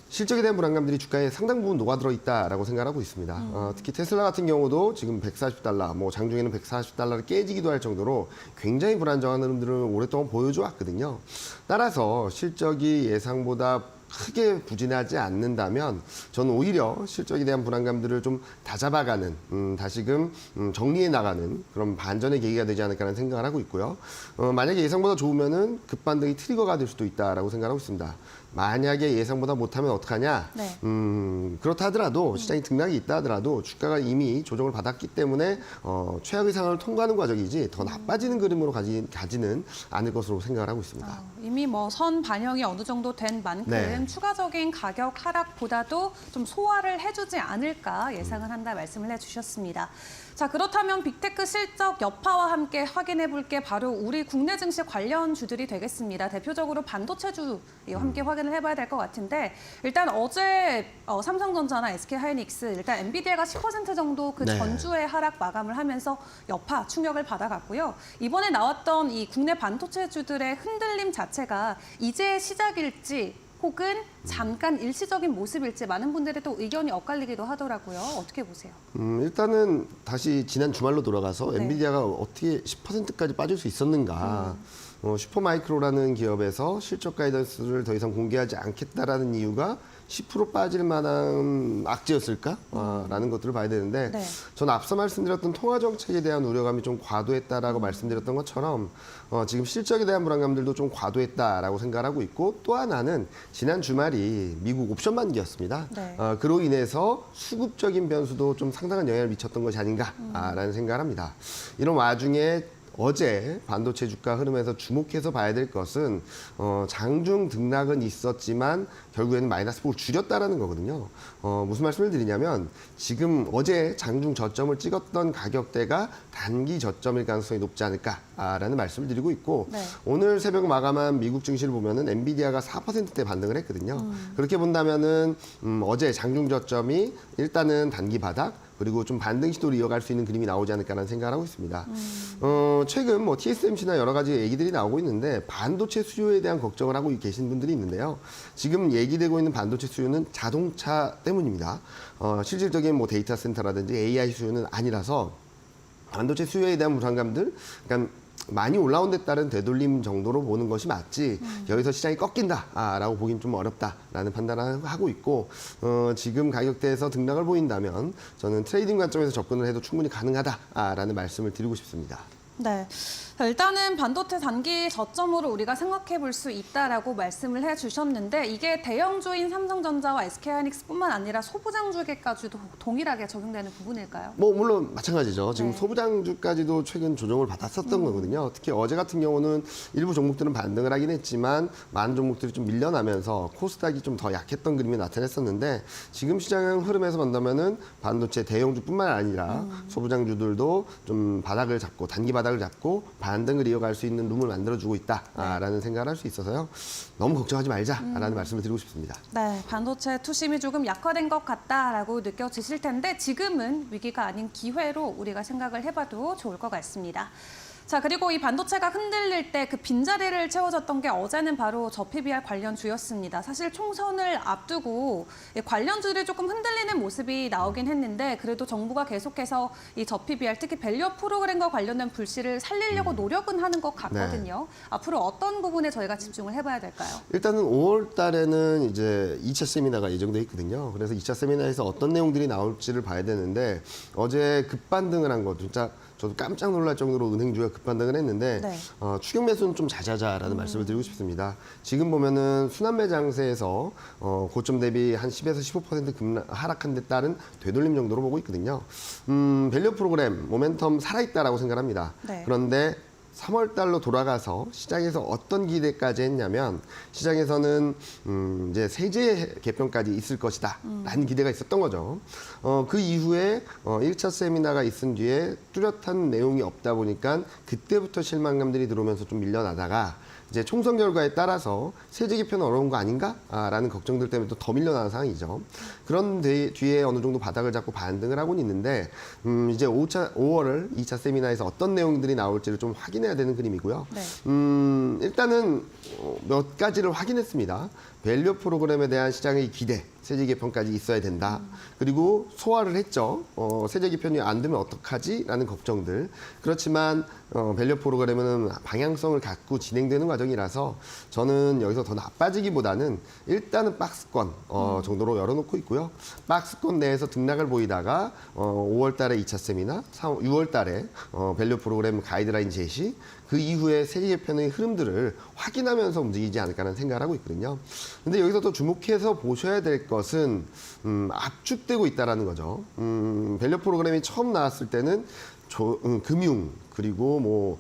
[SPEAKER 5] 실적에 대한 불안감들이 주가에 상당 부분 녹아들어 있다라고 생각하고 있습니다. 특히 테슬라 같은 경우도 지금 $140, 뭐 장중에는 $140를 깨지기도 할 정도로 굉장히 불안정한 흐름들을 오랫동안 보여줘 왔거든요. 따라서 실적이 예상보다 크게 부진하지 않는다면 저는 오히려 실적에 대한 불안감들을 좀 다잡아가는 다시금 정리해 나가는 그런 반전의 계기가 되지 않을까라는 생각을 하고 있고요. 만약에 예상보다 좋으면은 급반등이 트리거가 될 수도 있다라고 생각하고 있습니다. 만약에 예상보다 못하면 어떡하냐?
[SPEAKER 2] 네.
[SPEAKER 5] 그렇다 하더라도 시장이 등락이 있다 하더라도 주가가 이미 조정을 받았기 때문에 최악의 상황을 통과하는 과정이지 더 나빠지는 그림으로 가지는 않을 것으로 생각을 하고 있습니다.
[SPEAKER 2] 이미 뭐 선 반영이 어느 정도 된 만큼
[SPEAKER 5] 네.
[SPEAKER 2] 추가적인 가격 하락보다도 좀 소화를 해주지 않을까 예상을 한다 말씀을 해주셨습니다. 자, 그렇다면 빅테크 실적 여파와 함께 확인해 볼 게 바로 우리 국내 증시 관련 주들이 되겠습니다. 대표적으로 반도체주 함께 확인을 해봐야 될 것 같은데 일단 어제 삼성전자나 SK하이닉스 일단 엔비디아가 10% 정도 그
[SPEAKER 5] 네.
[SPEAKER 2] 전주에 하락 마감을 하면서 여파 충격을 받아갔고요. 이번에 나왔던 이 국내 반도체주들의 흔들림 자체가 이제 시작일지 혹은 잠깐 일시적인 모습일지 많은 분들의 또 의견이 엇갈리기도 하더라고요. 어떻게 보세요?
[SPEAKER 5] 일단은 다시 지난 주말로 돌아가서
[SPEAKER 2] 네.
[SPEAKER 5] 엔비디아가 어떻게 10%까지 빠질 수 있었는가. 슈퍼마이크로라는 기업에서 실적 가이던스를 더 이상 공개하지 않겠다라는 이유가 10% 빠질 만한 악재였을까라는 것들을 봐야 되는데
[SPEAKER 2] 네.
[SPEAKER 5] 저는 앞서 말씀드렸던 통화 정책에 대한 우려감이 좀 과도했다라고 말씀드렸던 것처럼 지금 실적에 대한 불안감들도 좀 과도했다라고 생각하고 있고 또 하나는 지난 주말이 미국 옵션 만기였습니다.
[SPEAKER 2] 네.
[SPEAKER 5] 그로 인해서 수급적인 변수도 좀 상당한 영향을 미쳤던 것이 아닌가라는 생각을 합니다. 이런 와중에 어제 반도체 주가 흐름에서 주목해서 봐야 될 것은 장중 등락은 있었지만 결국에는 마이너스 폭을 줄였다라는 거거든요. 무슨 말씀을 드리냐면 지금 어제 장중 저점을 찍었던 가격대가 단기 저점일 가능성이 높지 않을까라는 말씀을 드리고 있고
[SPEAKER 2] 네.
[SPEAKER 5] 오늘 새벽 마감한 미국 증시를 보면은 엔비디아가 4%대 반등을 했거든요. 그렇게 본다면은 어제 장중 저점이 일단은 단기 바닥 그리고 좀 반등 시도를 이어갈 수 있는 그림이 나오지 않을까라는 생각을 하고 있습니다. 최근 뭐 TSMC나 여러 가지 얘기들이 나오고 있는데 반도체 수요에 대한 걱정을 하고 계신 분들이 있는데요. 지금 얘기되고 있는 반도체 수요는 자동차 때문입니다. 실질적인 뭐 데이터 센터라든지 AI 수요는 아니라서 반도체 수요에 대한 불안감들, 그러니까 많이 올라온 데 따른 되돌림 정도로 보는 것이 맞지 여기서 시장이 꺾인다라고 보기는 좀 어렵다라는 판단을 하고 있고 지금 가격대에서 등락을 보인다면 저는 트레이딩 관점에서 접근을 해도 충분히 가능하다라는 말씀을 드리고 싶습니다.
[SPEAKER 2] 네. 일단은 반도체 단기 저점으로 우리가 생각해 볼 수 있다라고 말씀을 해주셨는데 이게 대형주인 삼성전자와 SK하이닉스뿐만 아니라 소부장주에게까지도 동일하게 적용되는 부분일까요?
[SPEAKER 5] 뭐 물론 마찬가지죠. 지금
[SPEAKER 2] 네.
[SPEAKER 5] 소부장주까지도 최근 조정을 받았었던 거거든요. 특히 어제 같은 경우는 일부 종목들은 반등을 하긴 했지만 많은 종목들이 좀 밀려나면서 코스닥이 좀 더 약했던 그림이 나타났었는데 지금 시장 흐름에서 본다면은 반도체 대형주뿐만 아니라 소부장주들도 좀 바닥을 잡고 단기 바닥을 바닥을 잡고 반등을 이어갈 수 있는 룸을 만들어주고 있다라는 생각을 할 수 있어서요. 너무 걱정하지 말자라는 말씀을 드리고 싶습니다.
[SPEAKER 2] 네, 반도체 투심이 조금 약화된 것 같다라고 느껴지실 텐데 지금은 위기가 아닌 기회로 우리가 생각을 해봐도 좋을 것 같습니다. 자, 그리고 이 반도체가 흔들릴 때 그 빈자리를 채워줬던 게 어제는 바로 저 PBR 관련주였습니다. 사실 총선을 앞두고 이 관련주들이 조금 흔들리는 모습이 나오긴 했는데 그래도 정부가 계속해서 이 저 PBR 특히 밸류업 프로그램과 관련된 불씨를 살리려고 노력은 하는 것 같거든요. 앞으로 어떤 부분에 저희가 집중을 해봐야 될까요?
[SPEAKER 5] 일단은 5월 달에는 이제 2차 세미나가 예정돼 있거든요. 그래서 2차 세미나에서 어떤 내용들이 나올지를 봐야 되는데 어제 급반등을 한 거 진짜 저도 깜짝 놀랄 정도로 은행주가 급반등을 했는데
[SPEAKER 2] 네.
[SPEAKER 5] 추격 매수는 좀 자자자라는 말씀을 드리고 싶습니다. 지금 보면은 순환매 장세에서 고점 대비 한 10에서 15% 하락한 데 따른 되돌림 정도로 보고 있거든요. 밸류 프로그램 모멘텀 살아있다라고 생각합니다.
[SPEAKER 2] 네.
[SPEAKER 5] 그런데 3월 달로 돌아가서 시장에서 어떤 기대까지 했냐면 시장에서는 이제 세제 개편까지 있을 것이다 라는 기대가 있었던 거죠. 그 이후에 1차 세미나가 있은 뒤에 뚜렷한 내용이 없다 보니까 그때부터 실망감들이 들어오면서 좀 밀려나다가 이제 총선 결과에 따라서 세제 개편은 어려운 거 아닌가? 라는 걱정들 때문에 또 더 밀려나는 상황이죠. 그런 뒤에 어느 정도 바닥을 잡고 반등을 하고는 있는데 이제 5월 2차 세미나에서 어떤 내용들이 나올지를 좀 확인해야 되는 그림이고요.
[SPEAKER 2] 네.
[SPEAKER 5] 일단은 몇 가지를 확인했습니다. 밸류 프로그램에 대한 시장의 기대, 세제 개편까지 있어야 된다. 그리고 소화를 했죠. 세제 개편이 안 되면 어떡하지? 라는 걱정들. 그렇지만 밸류 프로그램은 방향성을 갖고 진행되는 과정이라서 저는 여기서 더 나빠지기보다는 일단은 박스권 정도로 열어놓고 있고요. 박스권 내에서 등락을 보이다가 5월 달에 2차 세미나, 6월 달에 밸류 프로그램 가이드라인 제시, 그 이후에 세제 개편의 흐름들을 확인하면서 움직이지 않을까라는 생각을 하고 있거든요. 근데 여기서 또 주목해서 보셔야 될 것은 압축되고 있다는 거죠. 밸류 프로그램이 처음 나왔을 때는 금융 그리고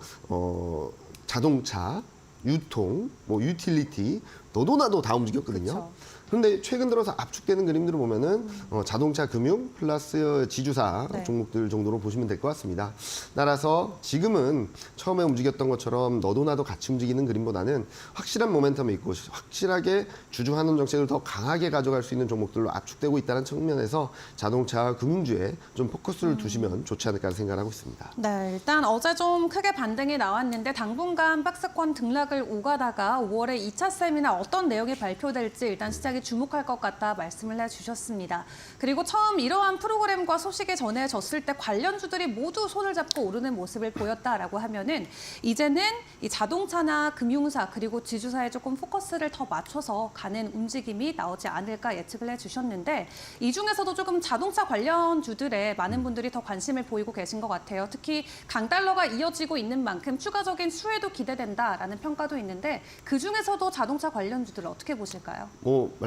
[SPEAKER 5] 자동차, 유통, 유틸리티 너도 나도 다 움직였거든요.
[SPEAKER 2] 그쵸.
[SPEAKER 5] 그런데 최근 들어서 압축되는 그림들을 보면은 자동차, 금융 플러스 지주사
[SPEAKER 2] 네.
[SPEAKER 5] 종목들 정도로 보시면 될 것 같습니다. 따라서 지금은 처음에 움직였던 것처럼 너도 나도 같이 움직이는 그림보다는 확실한 모멘텀이 있고 확실하게 주주 환원 정책을 더 강하게 가져갈 수 있는 종목들로 압축되고 있다는 측면에서 자동차, 금융주에 좀 포커스를 두시면 좋지 않을까 생각을 하고 있습니다.
[SPEAKER 2] 네, 일단 어제 좀 크게 반등이 나왔는데 당분간 박스권 등락을 오가다가 5월에 2차 세미나 어떤 내용이 발표될지 일단 시장이 주목할 것 같다 말씀을 해주셨습니다. 그리고 처음 이러한 프로그램과 소식이 전해졌을 때 관련주들이 모두 손을 잡고 오르는 모습을 보였다라고 하면은 이제는 이 자동차나 금융사 그리고 지주사에 조금 포커스를 더 맞춰서 가는 움직임이 나오지 않을까 예측을 해주셨는데 이 중에서도 조금 자동차 관련주들에 많은 분들이 더 관심을 보이고 계신 것 같아요. 특히 강달러가 이어지고 있는 만큼 추가적인 수혜도 기대된다라는 평가도 있는데 그 중에서도 자동차 관련주들을 어떻게 보실까요?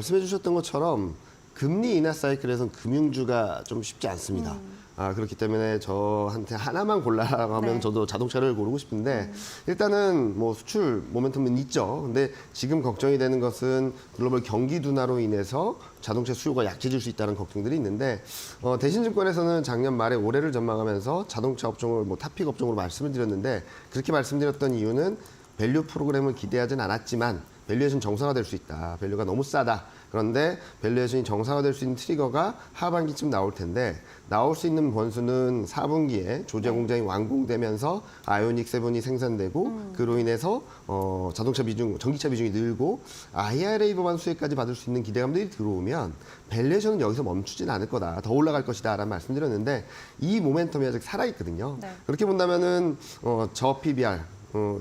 [SPEAKER 5] 말씀해 주셨던 것처럼 금리 인하 사이클에서는 금융주가 좀 쉽지 않습니다. 그렇기 때문에 저한테 하나만 골라라고 하면
[SPEAKER 2] 네.
[SPEAKER 5] 저도 자동차를 고르고 싶은데 일단은 수출 모멘텀은 있죠. 근데 지금 걱정이 되는 것은 글로벌 경기 둔화로 인해서 자동차 수요가 약해질 수 있다는 걱정들이 있는데 대신증권에서는 작년 말에 올해를 전망하면서 자동차 업종을 탑픽 업종으로 말씀을 드렸는데 그렇게 말씀드렸던 이유는 밸류 프로그램을 기대하진 않았지만 밸류에이션 정상화될 수 있다. 밸류가 너무 싸다. 그런데 밸류에이션이 정상화될 수 있는 트리거가 하반기쯤 나올 텐데 나올 수 있는 번수는 4분기에 조제 공장이 완공되면서 아이오닉 7이 생산되고 그로 인해서 자동차 비중, 전기차 비중이 늘고 IRA 법안 수혜까지 받을 수 있는 기대감들이 들어오면 밸류에이션은 여기서 멈추진 않을 거다. 더 올라갈 것이다 라는 말씀드렸는데 이 모멘텀이 아직 살아있거든요.
[SPEAKER 2] 네.
[SPEAKER 5] 그렇게 본다면은 저 PBR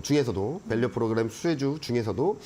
[SPEAKER 5] 중에서도 밸류 프로그램 수혜주 중에서도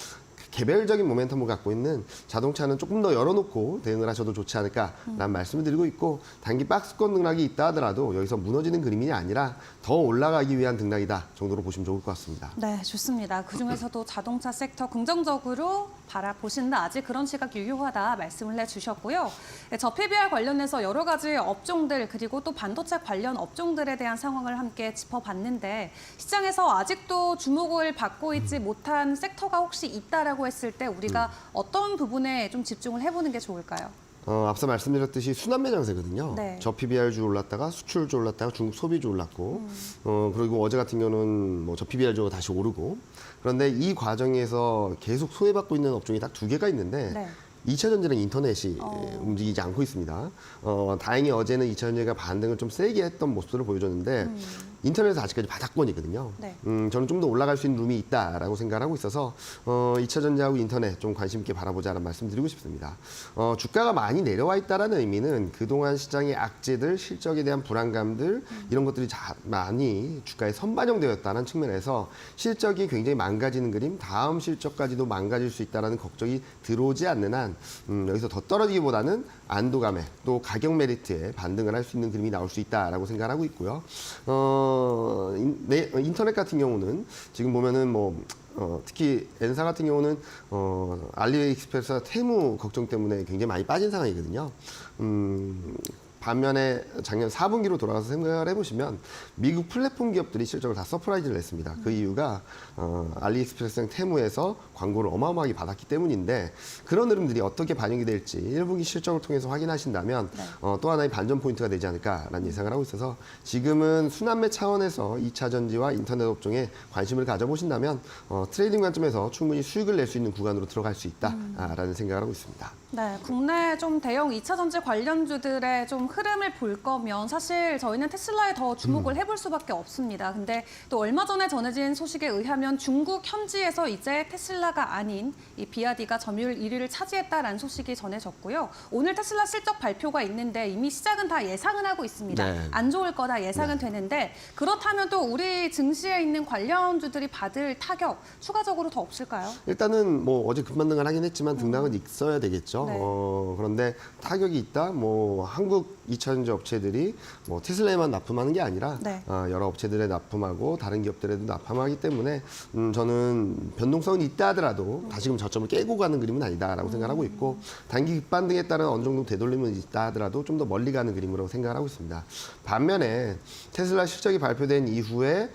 [SPEAKER 5] 개별적인 모멘텀을 갖고 있는 자동차는 조금 더 열어놓고 대응을 하셔도 좋지 않을까라는 말씀을 드리고 있고 단기 박스권 등락이 있다 하더라도 여기서 무너지는 그림이 아니라 더 올라가기 위한 등락이다 정도로 보시면 좋을 것 같습니다.
[SPEAKER 2] 네, 좋습니다. 그중에서도 자동차 섹터 긍정적으로 바라보신다. 아직 그런 시각 유효하다 말씀을 해주셨고요. 네, 저 PBR 관련해서 여러 가지 업종들 그리고 또 반도체 관련 업종들에 대한 상황을 함께 짚어봤는데 시장에서 아직도 주목을 받고 있지 못한 섹터가 혹시 있다라고 했을 때 우리가 어떤 부분에 좀 집중을 해보는 게 좋을까요?
[SPEAKER 5] 앞서 말씀드렸듯이 순환매 장세거든요.
[SPEAKER 2] 네.
[SPEAKER 5] 저 PBR주 올랐다가 수출주 올랐다가 중국 소비주 올랐고, 그리고 어제 같은 경우는 뭐 저 PBR주가 다시 오르고, 그런데 이 과정에서 계속 소외받고 있는 업종이 딱 두 개가 있는데,
[SPEAKER 2] 네.
[SPEAKER 5] 2차 전지랑 인터넷이 움직이지 않고 있습니다. 다행히 어제는 2차 전지가 반등을 좀 세게 했던 모습을 보여줬는데 인터넷은 아직까지 바닥권이거든요.
[SPEAKER 2] 네.
[SPEAKER 5] 저는 좀 더 올라갈 수 있는 룸이 있다라고 생각하고 있어서 2차 전지하고 인터넷 좀 관심 있게 바라보자라는 말씀드리고 싶습니다. 주가가 많이 내려와 있다라는 의미는 그동안 시장의 악재들, 실적에 대한 불안감들 이런 것들이 많이 주가에 선반영되었다는 측면에서 실적이 굉장히 망가지는 그림, 다음 실적까지도 망가질 수 있다는 걱정이 들어오지 않는 한 여기서 더 떨어지기보다는 안도감에 또 가격 메리트에 반등을 할 수 있는 그림이 나올 수 있다라고 생각하고 있고요. 인터넷 같은 경우는 지금 보면은 특히 N사 같은 경우는 알리익스프레스와 테무 걱정 때문에 굉장히 많이 빠진 상황이거든요. 반면에 작년 4분기로 돌아가서 생각을 해보시면 미국 플랫폼 기업들이 실적을 다 서프라이즈를 냈습니다. 그 이유가 알리익스프레스랑 테무에서 광고를 어마어마하게 받았기 때문인데 그런 흐름들이 어떻게 반영이 될지 1분기 실적을 통해서 확인하신다면 또 하나의 반전 포인트가 되지 않을까라는 예상을 하고 있어서 지금은 순환매 차원에서 2차 전지와 인터넷 업종에 관심을 가져보신다면 트레이딩 관점에서 충분히 수익을 낼 수 있는 구간으로 들어갈 수 있다라는 생각을 하고 있습니다.
[SPEAKER 2] 네, 국내 좀 대형 2차 전지 관련주들의 좀 흐름을 볼 거면 사실 저희는 테슬라에 더 주목을 해볼 수밖에 없습니다. 근데 또 얼마 전에 전해진 소식에 의하면 중국 현지에서 이제 테슬라가 아닌 이 비아디가 점유율 1위를 차지했다라는 소식이 전해졌고요. 오늘 테슬라 실적 발표가 있는데 이미 시작은 다 예상은 하고 있습니다.
[SPEAKER 5] 네.
[SPEAKER 2] 안 좋을 거다 예상은 되는데 그렇다면 또 우리 증시에 있는 관련주들이 받을 타격 추가적으로 더 없을까요?
[SPEAKER 5] 일단은 뭐 어제 급반등을 하긴 했지만 등락은 있어야 되겠죠.
[SPEAKER 2] 네.
[SPEAKER 5] 그런데 타격이 있다. 한국 2차전지 업체들이 테슬라에만 납품하는 게 아니라
[SPEAKER 2] 네.
[SPEAKER 5] 여러 업체들에 납품하고 다른 기업들에도 납품하기 때문에 저는 변동성은 있다 하더라도 다시금 저점을 깨고 가는 그림은 아니다라고 생각하고 있고 단기 급반등에 따른 어느 정도 되돌림은 있다 하더라도 좀 더 멀리 가는 그림으로 생각을 하고 있습니다. 반면에 테슬라 실적이 발표된 이후에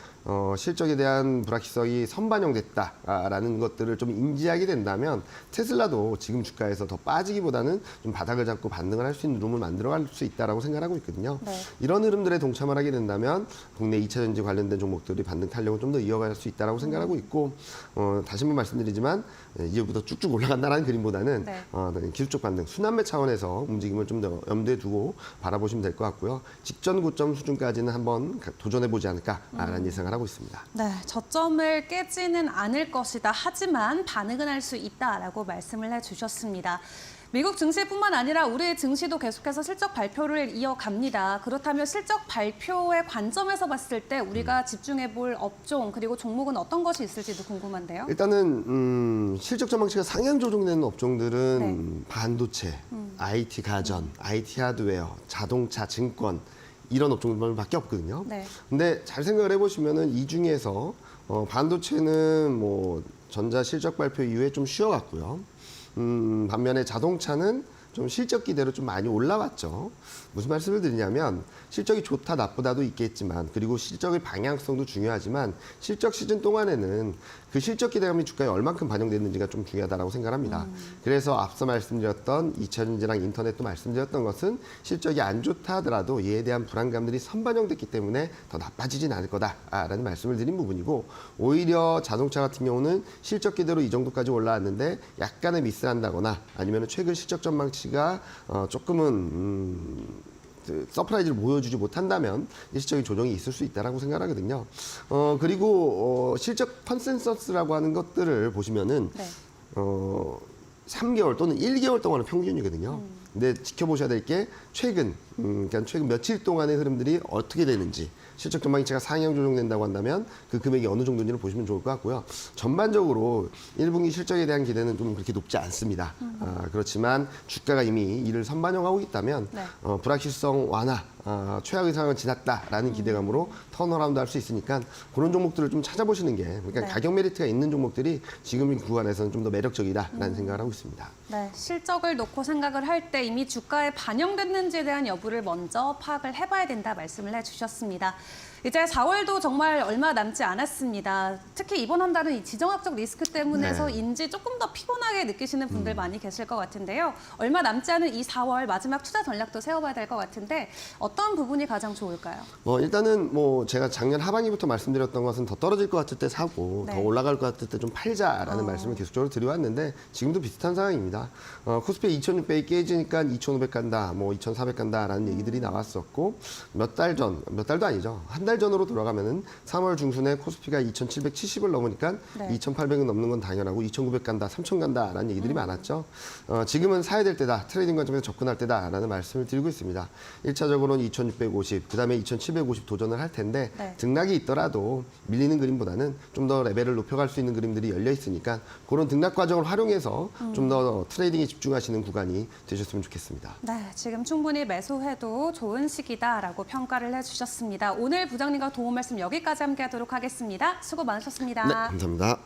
[SPEAKER 5] 실적에 대한 불확실성이 선반영됐다라는 것들을 좀 인지하게 된다면 테슬라도 지금 주가에서 더 빠지기보다는 좀 바닥을 잡고 반등을 할 수 있는 룸을 만들어갈 수 있다라고 생각하고 있거든요.
[SPEAKER 2] 네.
[SPEAKER 5] 이런 흐름들에 동참을 하게 된다면 국내 2차 전지 관련된 종목들이 반등 탄력을 좀 더 이어갈 수 있다라고 생각하고 있고 다시 한번 말씀드리지만 이제부터 쭉쭉 올라간다는 그림보다는
[SPEAKER 2] 네.
[SPEAKER 5] 기술적 반등, 순환매 차원에서 움직임을 좀 더 염두에 두고 바라보시면 될 것 같고요. 직전 고점 수준까지는 한번 도전해보지 않을까라는 예상을 하고 있습니다.
[SPEAKER 2] 네, 저점을 깨지는 않을 것이다. 하지만 반응은 할 수 있다라고 말씀을 해주셨습니다. 미국 증시뿐만 아니라 우리 증시도 계속해서 실적 발표를 이어갑니다. 그렇다면 실적 발표의 관점에서 봤을 때 우리가 집중해볼 업종 그리고 종목은 어떤 것이 있을지도 궁금한데요.
[SPEAKER 5] 일단은 실적 전망치가 상향 조정되는 업종들은
[SPEAKER 2] 네.
[SPEAKER 5] 반도체, IT 가전, IT 하드웨어, 자동차, 증권 이런 업종들밖에 없거든요.
[SPEAKER 2] 네.
[SPEAKER 5] 근데 잘 생각을 해보시면은 이 중에서 반도체는 전자 실적 발표 이후에 좀 쉬어갔고요. 반면에 자동차는 좀 실적 기대로 좀 많이 올라왔죠. 무슨 말씀을 드리냐면 실적이 좋다 나쁘다도 있겠지만 그리고 실적의 방향성도 중요하지만 실적 시즌 동안에는 그 실적 기대감이 주가에 얼만큼 반영됐는지가 좀 중요하다고 생각합니다. 그래서 앞서 말씀드렸던 2차전지랑 인터넷도 말씀드렸던 것은 실적이 안 좋다 하더라도 이에 대한 불안감들이 선반영됐기 때문에 더 나빠지진 않을 거다라는 말씀을 드린 부분이고 오히려 자동차 같은 경우는 실적 기대로 이 정도까지 올라왔는데 약간의 미스를 한다거나 아니면 최근 실적 전망치가 조금은 서프라이즈를 보여주지 못한다면 일시적인 조정이 있을 수 있다라고 생각하거든요. 그리고 실적 컨센서스라고 하는 것들을 보시면은
[SPEAKER 2] 네.
[SPEAKER 5] 3개월 또는 1개월 동안은 평균이거든요. 근데 지켜보셔야 될 게 최근 며칠 동안의 흐름들이 어떻게 되는지 실적 전망치가 상향 조정된다고 한다면 그 금액이 어느 정도인지를 보시면 좋을 것 같고요. 전반적으로 1분기 실적에 대한 기대는 좀 그렇게 높지 않습니다. 그렇지만 주가가 이미 이를 선반영하고 있다면
[SPEAKER 2] 네.
[SPEAKER 5] 불확실성 완화, 최악의 상황은 지났다라는 기대감으로 턴어라운드 할 수 있으니까 그런 종목들을 좀 찾아보시는 게 그러니까
[SPEAKER 2] 네.
[SPEAKER 5] 가격 메리트가 있는 종목들이 지금 이 구간에서는 좀 더 매력적이다라는 생각을 하고 있습니다.
[SPEAKER 2] 네, 실적을 놓고 생각을 할 때 이미 주가에 반영됐는지에 대한 여부를 여부를 먼저 파악을 해봐야 된다 말씀을 해주셨습니다. 이제 4월도 정말 얼마 남지 않았습니다. 특히 이번 한 달은 이 지정학적 리스크 때문에서인지 조금 더 피곤하게 느끼시는 분들 많이 계실 것 같은데요. 얼마 남지 않은 이 4월 마지막 투자 전략도 세워봐야 될 것 같은데 어떤 부분이 가장 좋을까요?
[SPEAKER 5] 일단은 제가 작년 하반기부터 말씀드렸던 것은 더 떨어질 것 같을 때 사고
[SPEAKER 2] 네.
[SPEAKER 5] 더 올라갈 것 같을 때 좀 팔자라는 말씀을 계속적으로 드려왔는데 지금도 비슷한 상황입니다. 코스피 2,600이 깨지니까 2,500 간다, 2,400 간다라는 얘기들이 나왔었고 몇 달도 아니죠. 한 달 전으로 돌아가면은 3월 중순에 코스피가 2,770을 넘으니까
[SPEAKER 2] 네.
[SPEAKER 5] 2,800은 넘는 건 당연하고 2,900 간다, 3,000 간다라는 얘기들이 많았죠. 지금은 사야 될 때다, 트레이딩 관점에서 접근할 때다라는 말씀을 드리고 있습니다. 1차적으로는 2,650, 그다음에 2,750 도전을 할 텐데
[SPEAKER 2] 네.
[SPEAKER 5] 등락이 있더라도 밀리는 그림보다는 좀 더 레벨을 높여갈 수 있는 그림들이 열려 있으니까 그런 등락 과정을 활용해서 좀 더 트레이딩에 집중하시는 구간이 되셨으면 좋겠습니다.
[SPEAKER 2] 네, 지금 충분히 매수해도 좋은 시기다라고 평가를 해주셨습니다. 오늘 부장님과 도움 말씀 여기까지 함께하도록 하겠습니다. 수고 많으셨습니다.
[SPEAKER 5] 네, 감사합니다.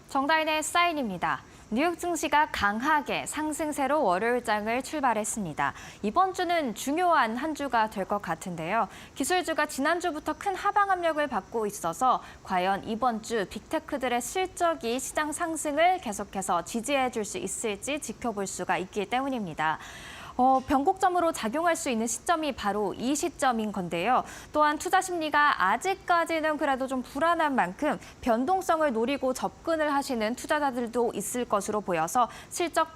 [SPEAKER 1] 정다인의 사인입니다. 뉴욕 증시가 강하게 상승세로 월요일장을 출발했습니다. 이번 주는 중요한 한 주가 될 것 같은데요. 기술주가 지난주부터 큰 하방 압력을 받고 있어서 과연 이번 주 빅테크들의 실적이 시장 상승을 계속해서 지지해 줄 수 있을지 지켜볼 수가 있기 때문입니다. 변곡점으로 작용할 수 있는 시점이 바로 이 시점인 건데요. 또한 투자 심리가 아직까지는 그래도 좀 불안한 만큼 변동성을 노리고 접근을 하시는 투자자들도 있을 것으로 보여서 실적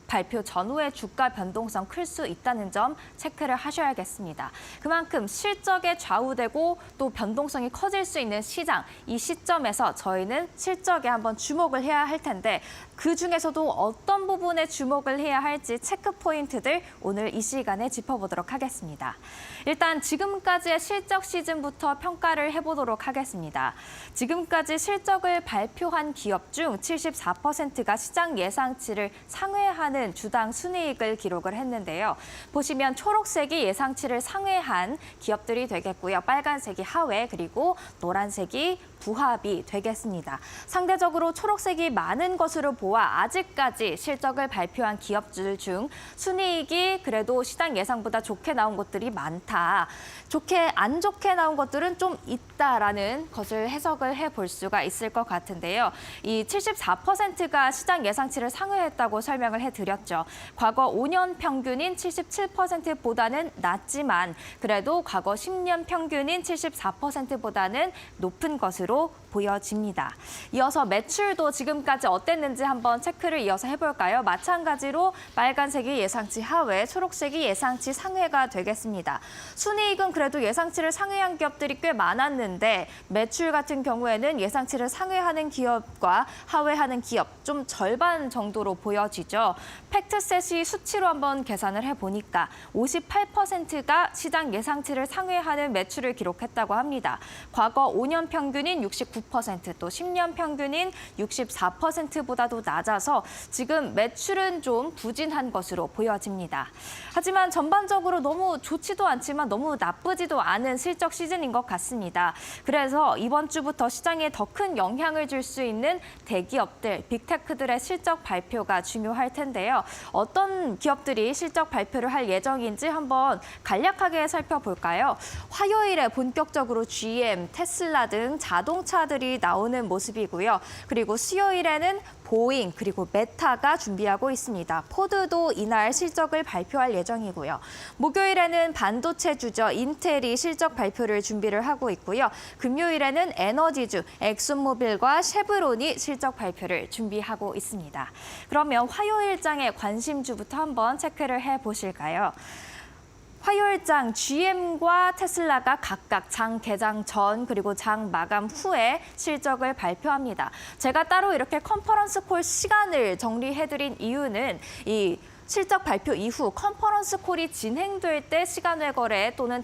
[SPEAKER 1] 발표 전후의 주가 변동성 클 수 있다는 점 체크를 하셔야겠습니다. 그만큼 실적에 좌우되고 또 변동성이 커질 수 있는 시장, 이 시점에서 저희는 실적에 한번 주목을 해야 할 텐데 그중에서도 어떤 부분에 주목을 해야 할지 체크 포인트들 오늘 이 시간에 짚어보도록 하겠습니다. 일단 지금까지의 실적 시즌부터 평가를 해보도록 하겠습니다. 지금까지 실적을 발표한 기업 중 74%가 시장 예상치를 상회하는 주당 순이익을 기록을 했는데요. 보시면 초록색이 예상치를 상회한 기업들이 되겠고요. 빨간색이 하회, 그리고 노란색이 부합이 되겠습니다. 상대적으로 초록색이 많은 것으로 보아 아직까지 실적을 발표한 기업들 중 순이익이 그래도 시장 예상보다 좋게 나온 것들이 많다. 안 좋게 나온 것들은 좀 있다라는 것을 해석을 해볼 수가 있을 것 같은데요. 이 74%가 시장 예상치를 상회했다고 설명을 해드렸죠. 과거 5년 평균인 77%보다는 낮지만 그래도 과거 10년 평균인 74%보다는 높은 것으로 보여집니다. 이어서 매출도 지금까지 어땠는지 한번 체크를 이어서 해볼까요? 마찬가지로 빨간색이 예상치 하회, 초록색이 예상치 상회가 되겠습니다. 순이익은 그래도 예상치를 상회한 기업들이 꽤 많았는데 매출 같은 경우에는 예상치를 상회하는 기업과 하회하는 기업 좀 절반 정도로 보여지죠. 팩트셋이 수치로 한번 계산을 해보니까 58%가 시장 예상치를 상회하는 매출을 기록했다고 합니다. 과거 5년 평균인 69%, 또 10년 평균인 64%보다도 낮아서 지금 매출은 좀 부진한 것으로 보여집니다. 하지만 전반적으로 너무 좋지도 않지만 너무 나쁘지도 않은 실적 시즌인 것 같습니다. 그래서 이번 주부터 시장에 더 큰 영향을 줄 수 있는 대기업들, 빅테크들의 실적 발표가 중요할 텐데요. 어떤 기업들이 실적 발표를 할 예정인지 한번 간략하게 살펴볼까요? 화요일에 본격적으로 GM, 테슬라 등 자동차들 주가들이 나오는 모습이고요. 그리고 수요일에는 보잉 그리고 메타가 준비하고 있습니다. 포드도 이날 실적을 발표할 예정이고요. 목요일에는 반도체 주죠. 인텔이 실적 발표를 준비를 하고 있고요. 금요일에는 에너지주 엑슨모빌과 쉐브론이 실적 발표를 준비하고 있습니다. 그러면 화요일장의 관심주부터 한번 체크를 해보실까요? 화요일장 GM과 테슬라가 각각 장 개장 전 그리고 장 마감 후에 실적을 발표합니다. 제가 따로 이렇게 컨퍼런스 콜 시간을 정리해드린 이유는 이 실적 발표 이후 컨퍼런스 콜이 진행될 때 시간외 거래 또는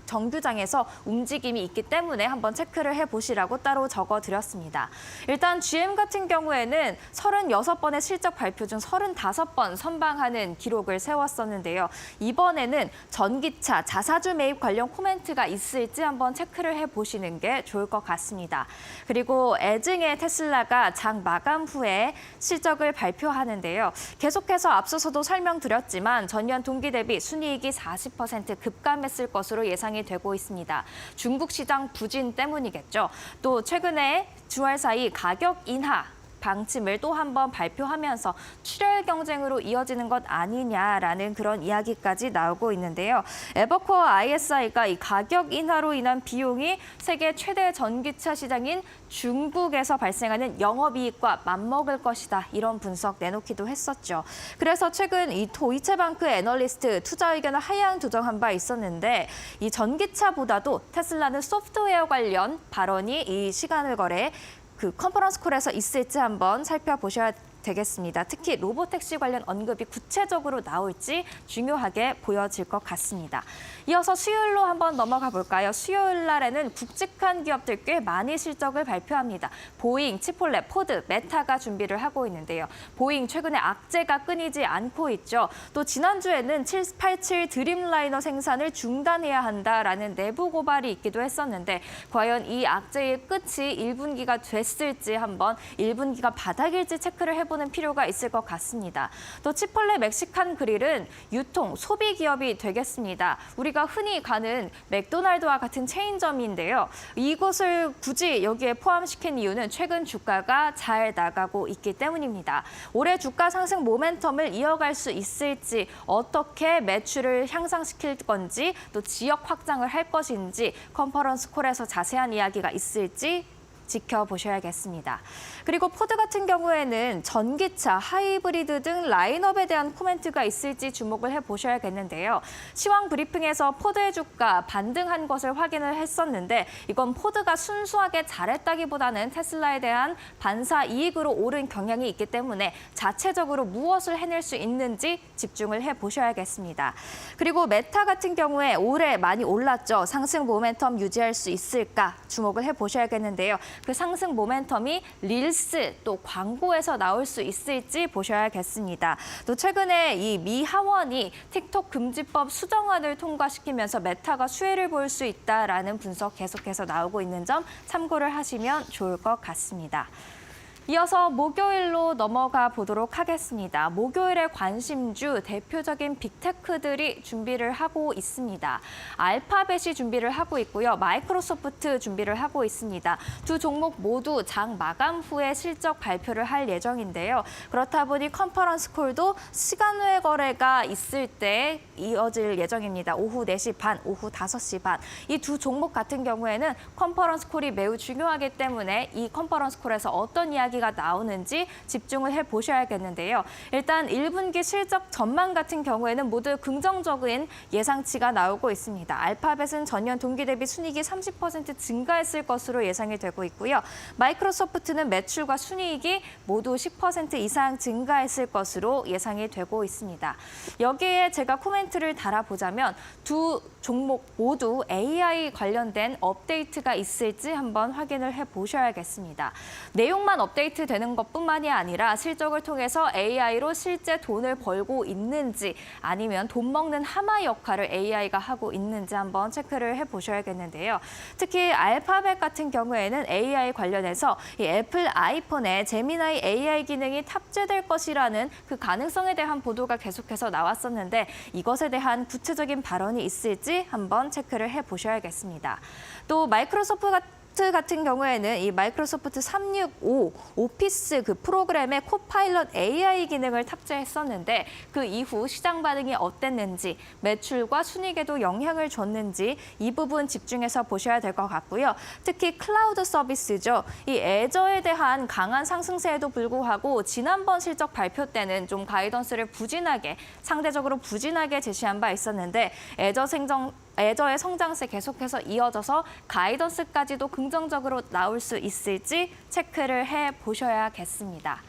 [SPEAKER 1] 정규장에서 움직임이 있기 때문에 한번 체크를 해보시라고 따로 적어드렸습니다. 일단 GM 같은 경우에는 36번의 실적 발표 중 35번 선방하는 기록을 세웠었는데요. 이번에는 전기차, 자사주 매입 관련 코멘트가 있을지 한번 체크를 해보시는 게 좋을 것 같습니다. 그리고 애증의 테슬라가 장 마감 후에 실적을 발표하는데요. 계속해서 앞서서도 설명드렸지만 전년 동기 대비 순이익이 40% 급감했을 것으로 예상이 되고 있습니다. 중국 시장 부진 때문이겠죠. 또 최근에 주말 사이 가격 인하 방침을 또 한 번 발표하면서 출혈 경쟁으로 이어지는 것 아니냐라는 그런 이야기까지 나오고 있는데요. 에버코어 ISI가 이 가격 인하로 인한 비용이 세계 최대 전기차 시장인 중국에서 발생하는 영업이익과 맞먹을 것이다. 이런 분석 내놓기도 했었죠. 그래서 최근 이 도이체방크 애널리스트 투자 의견을 하향 조정한 바 있었는데 이 전기차보다도 테슬라는 소프트웨어 관련 발언이 이 시간을 거래 그 컨퍼런스 콜에서 있을지 한번 살펴보셔야 되겠습니다. 특히 로보택시 관련 언급이 구체적으로 나올지 중요하게 보여질 것 같습니다. 이어서 수요일로 한번 넘어가 볼까요? 수요일 날에는 굵직한 기업들 꽤 많이 실적을 발표합니다. 보잉, 치폴레, 포드, 메타가 준비를 하고 있는데요. 보잉 최근에 악재가 끊이지 않고 있죠. 또 지난주에는 787 드림라이너 생산을 중단해야 한다라는 내부 고발이 있기도 했었는데 과연 이 악재의 끝이 1분기가 됐을지 한번 1분기가 바닥일지 체크를 해보는 필요가 있을 것 같습니다. 또 치폴레 멕시칸 그릴은 유통, 소비 기업이 되겠습니다. 우리가 흔히 가는 맥도날드와 같은 체인점인데요. 이곳을 굳이 여기에 포함시킨 이유는 최근 주가가 잘 나가고 있기 때문입니다. 올해 주가 상승 모멘텀을 이어갈 수 있을지, 어떻게 매출을 향상시킬 건지, 또 지역 확장을 할 것인지 컨퍼런스 콜에서 자세한 이야기가 있을지 지켜보셔야겠습니다. 그리고 포드 같은 경우에는 전기차, 하이브리드 등 라인업에 대한 코멘트가 있을지 주목을 해보셔야겠는데요. 시황 브리핑에서 포드의 주가 반등한 것을 확인을 했었는데 이건 포드가 순수하게 잘했다기보다는 테슬라에 대한 반사 이익으로 오른 경향이 있기 때문에 자체적으로 무엇을 해낼 수 있는지 집중을 해보셔야겠습니다. 그리고 메타 같은 경우에 올해 많이 올랐죠. 상승 모멘텀 유지할 수 있을까 주목을 해보셔야겠는데요. 그 상승 모멘텀이 릴스 또 광고에서 나올 수 있을지 보셔야겠습니다. 또 최근에 이 미 하원이 틱톡 금지법 수정안을 통과시키면서 메타가 수혜를 볼 수 있다라는 분석 계속해서 나오고 있는 점 참고를 하시면 좋을 것 같습니다. 이어서 목요일로 넘어가 보도록 하겠습니다. 목요일의 관심주 대표적인 빅테크들이 준비를 하고 있습니다. 알파벳이 준비를 하고 있고요. 마이크로소프트 준비를 하고 있습니다. 두 종목 모두 장 마감 후에 실적 발표를 할 예정인데요. 그렇다 보니 컨퍼런스 콜도 시간 외 거래가 있을 때 이어질 예정입니다. 오후 4시 반, 오후 5시 반. 이 두 종목 같은 경우에는 컨퍼런스 콜이 매우 중요하기 때문에 이 컨퍼런스 콜에서 어떤 이야기가 나오는지 집중을 해보셔야겠는데요. 일단 1분기 실적 전망 같은 경우에는 모두 긍정적인 예상치가 나오고 있습니다. 알파벳은 전년 동기 대비 순이익이 30% 증가했을 것으로 예상이 되고 있고요. 마이크로소프트는 매출과 순이익이 모두 10% 이상 증가했을 것으로 예상이 되고 있습니다. 여기에 제가 코멘트를 달아보자면 두 종목 모두 AI 관련된 업데이트가 있을지 한번 확인을 해보셔야겠습니다. 내용만 업데이트되는 것뿐만이 아니라 실적을 통해서 AI로 실제 돈을 벌고 있는지 아니면 돈 먹는 하마 역할을 AI가 하고 있는지 한번 체크를 해보셔야겠는데요. 특히 알파벳 같은 경우에는 AI 관련해서 이 애플 아이폰에 제미나이 AI 기능이 탑재될 것이라는 그 가능성에 대한 보도가 계속해서 나왔었는데 이것에 대한 구체적인 발언이 있을지 한번 체크를 해보셔야겠습니다. 또 마이크로소프트가 마이크로소프트 같은 경우에는 이 마이크로소프트 365 오피스 그 프로그램에 코파일럿 AI 기능을 탑재했었는데 그 이후 시장 반응이 어땠는지, 매출과 순이익에도 영향을 줬는지 이 부분 집중해서 보셔야 될 것 같고요. 특히 클라우드 서비스죠. 이 애저에 대한 강한 상승세에도 불구하고 지난번 실적 발표 때는 좀 가이던스를 상대적으로 부진하게 제시한 바 있었는데 애저의 성장세 계속해서 이어져서 가이던스까지도 긍정적으로 나올 수 있을지 체크를 해보셔야겠습니다.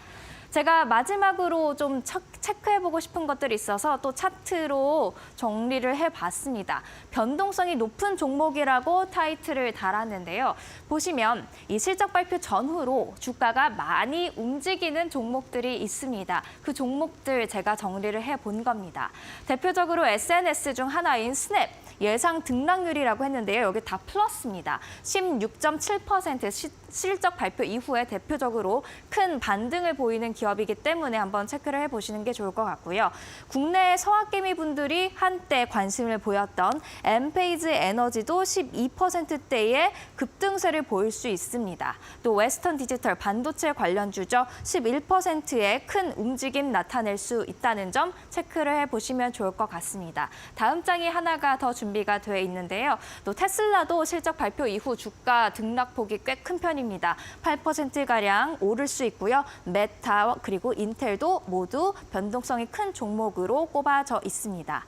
[SPEAKER 1] 제가 마지막으로 좀 체크해보고 싶은 것들이 있어서 또 차트로 정리를 해봤습니다. 변동성이 높은 종목이라고 타이틀을 달았는데요. 보시면 이 실적 발표 전후로 주가가 많이 움직이는 종목들이 있습니다. 그 종목들 제가 정리를 해본 겁니다. 대표적으로 SNS 중 하나인 스냅. 예상 등락률이라고 했는데요. 여기 다 플러스입니다. 16.7% 실적 발표 이후에 대표적으로 큰 반등을 보이는 기업이기 때문에 한번 체크를 해보시는 게 좋을 것 같고요. 국내 서학개미 분들이 한때 관심을 보였던 엠페이즈 에너지도 12%대의 급등세를 보일 수 있습니다. 또 웨스턴 디지털 반도체 관련주죠. 11%의 큰 움직임 나타낼 수 있다는 점 체크를 해보시면 좋을 것 같습니다. 다음 장이 하나가 더 준비가 돼 있는데요. 또 테슬라도 실적 발표 이후 주가 등락폭이 꽤 큰 편입니다. 8%가량 오를 수 있고요. 메타 그리고 인텔도 모두 변동성이 큰 종목으로 꼽아져 있습니다.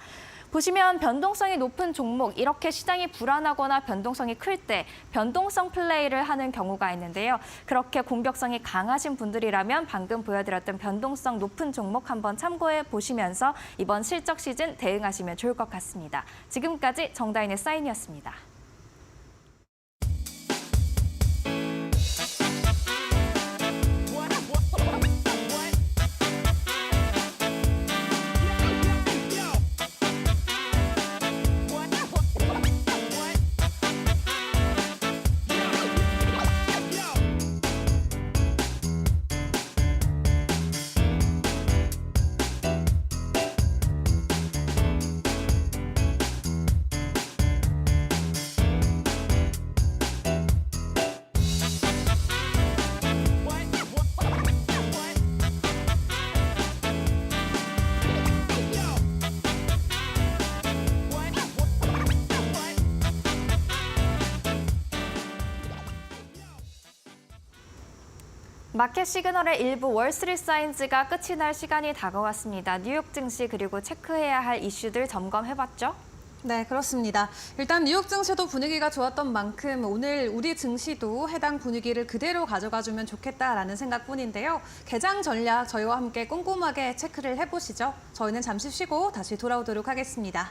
[SPEAKER 1] 보시면 변동성이 높은 종목, 이렇게 시장이 불안하거나 변동성이 클 때 변동성 플레이를 하는 경우가 있는데요. 그렇게 공격성이 강하신 분들이라면 방금 보여드렸던 변동성 높은 종목 한번 참고해 보시면서 이번 실적 시즌 대응하시면 좋을 것 같습니다. 지금까지 정다인의 사인이었습니다. 마켓 시그널의 일부 월스트리트 사인즈가 끝이 날 시간이 다가왔습니다. 뉴욕 증시 그리고 체크해야 할 이슈들 점검해봤죠?
[SPEAKER 2] 네, 그렇습니다. 일단 뉴욕 증시도 분위기가 좋았던 만큼 오늘 우리 증시도 해당 분위기를 그대로 가져가주면 좋겠다라는 생각뿐인데요. 개장 전략 저희와 함께 꼼꼼하게 체크를 해보시죠. 저희는 잠시 쉬고 다시 돌아오도록 하겠습니다.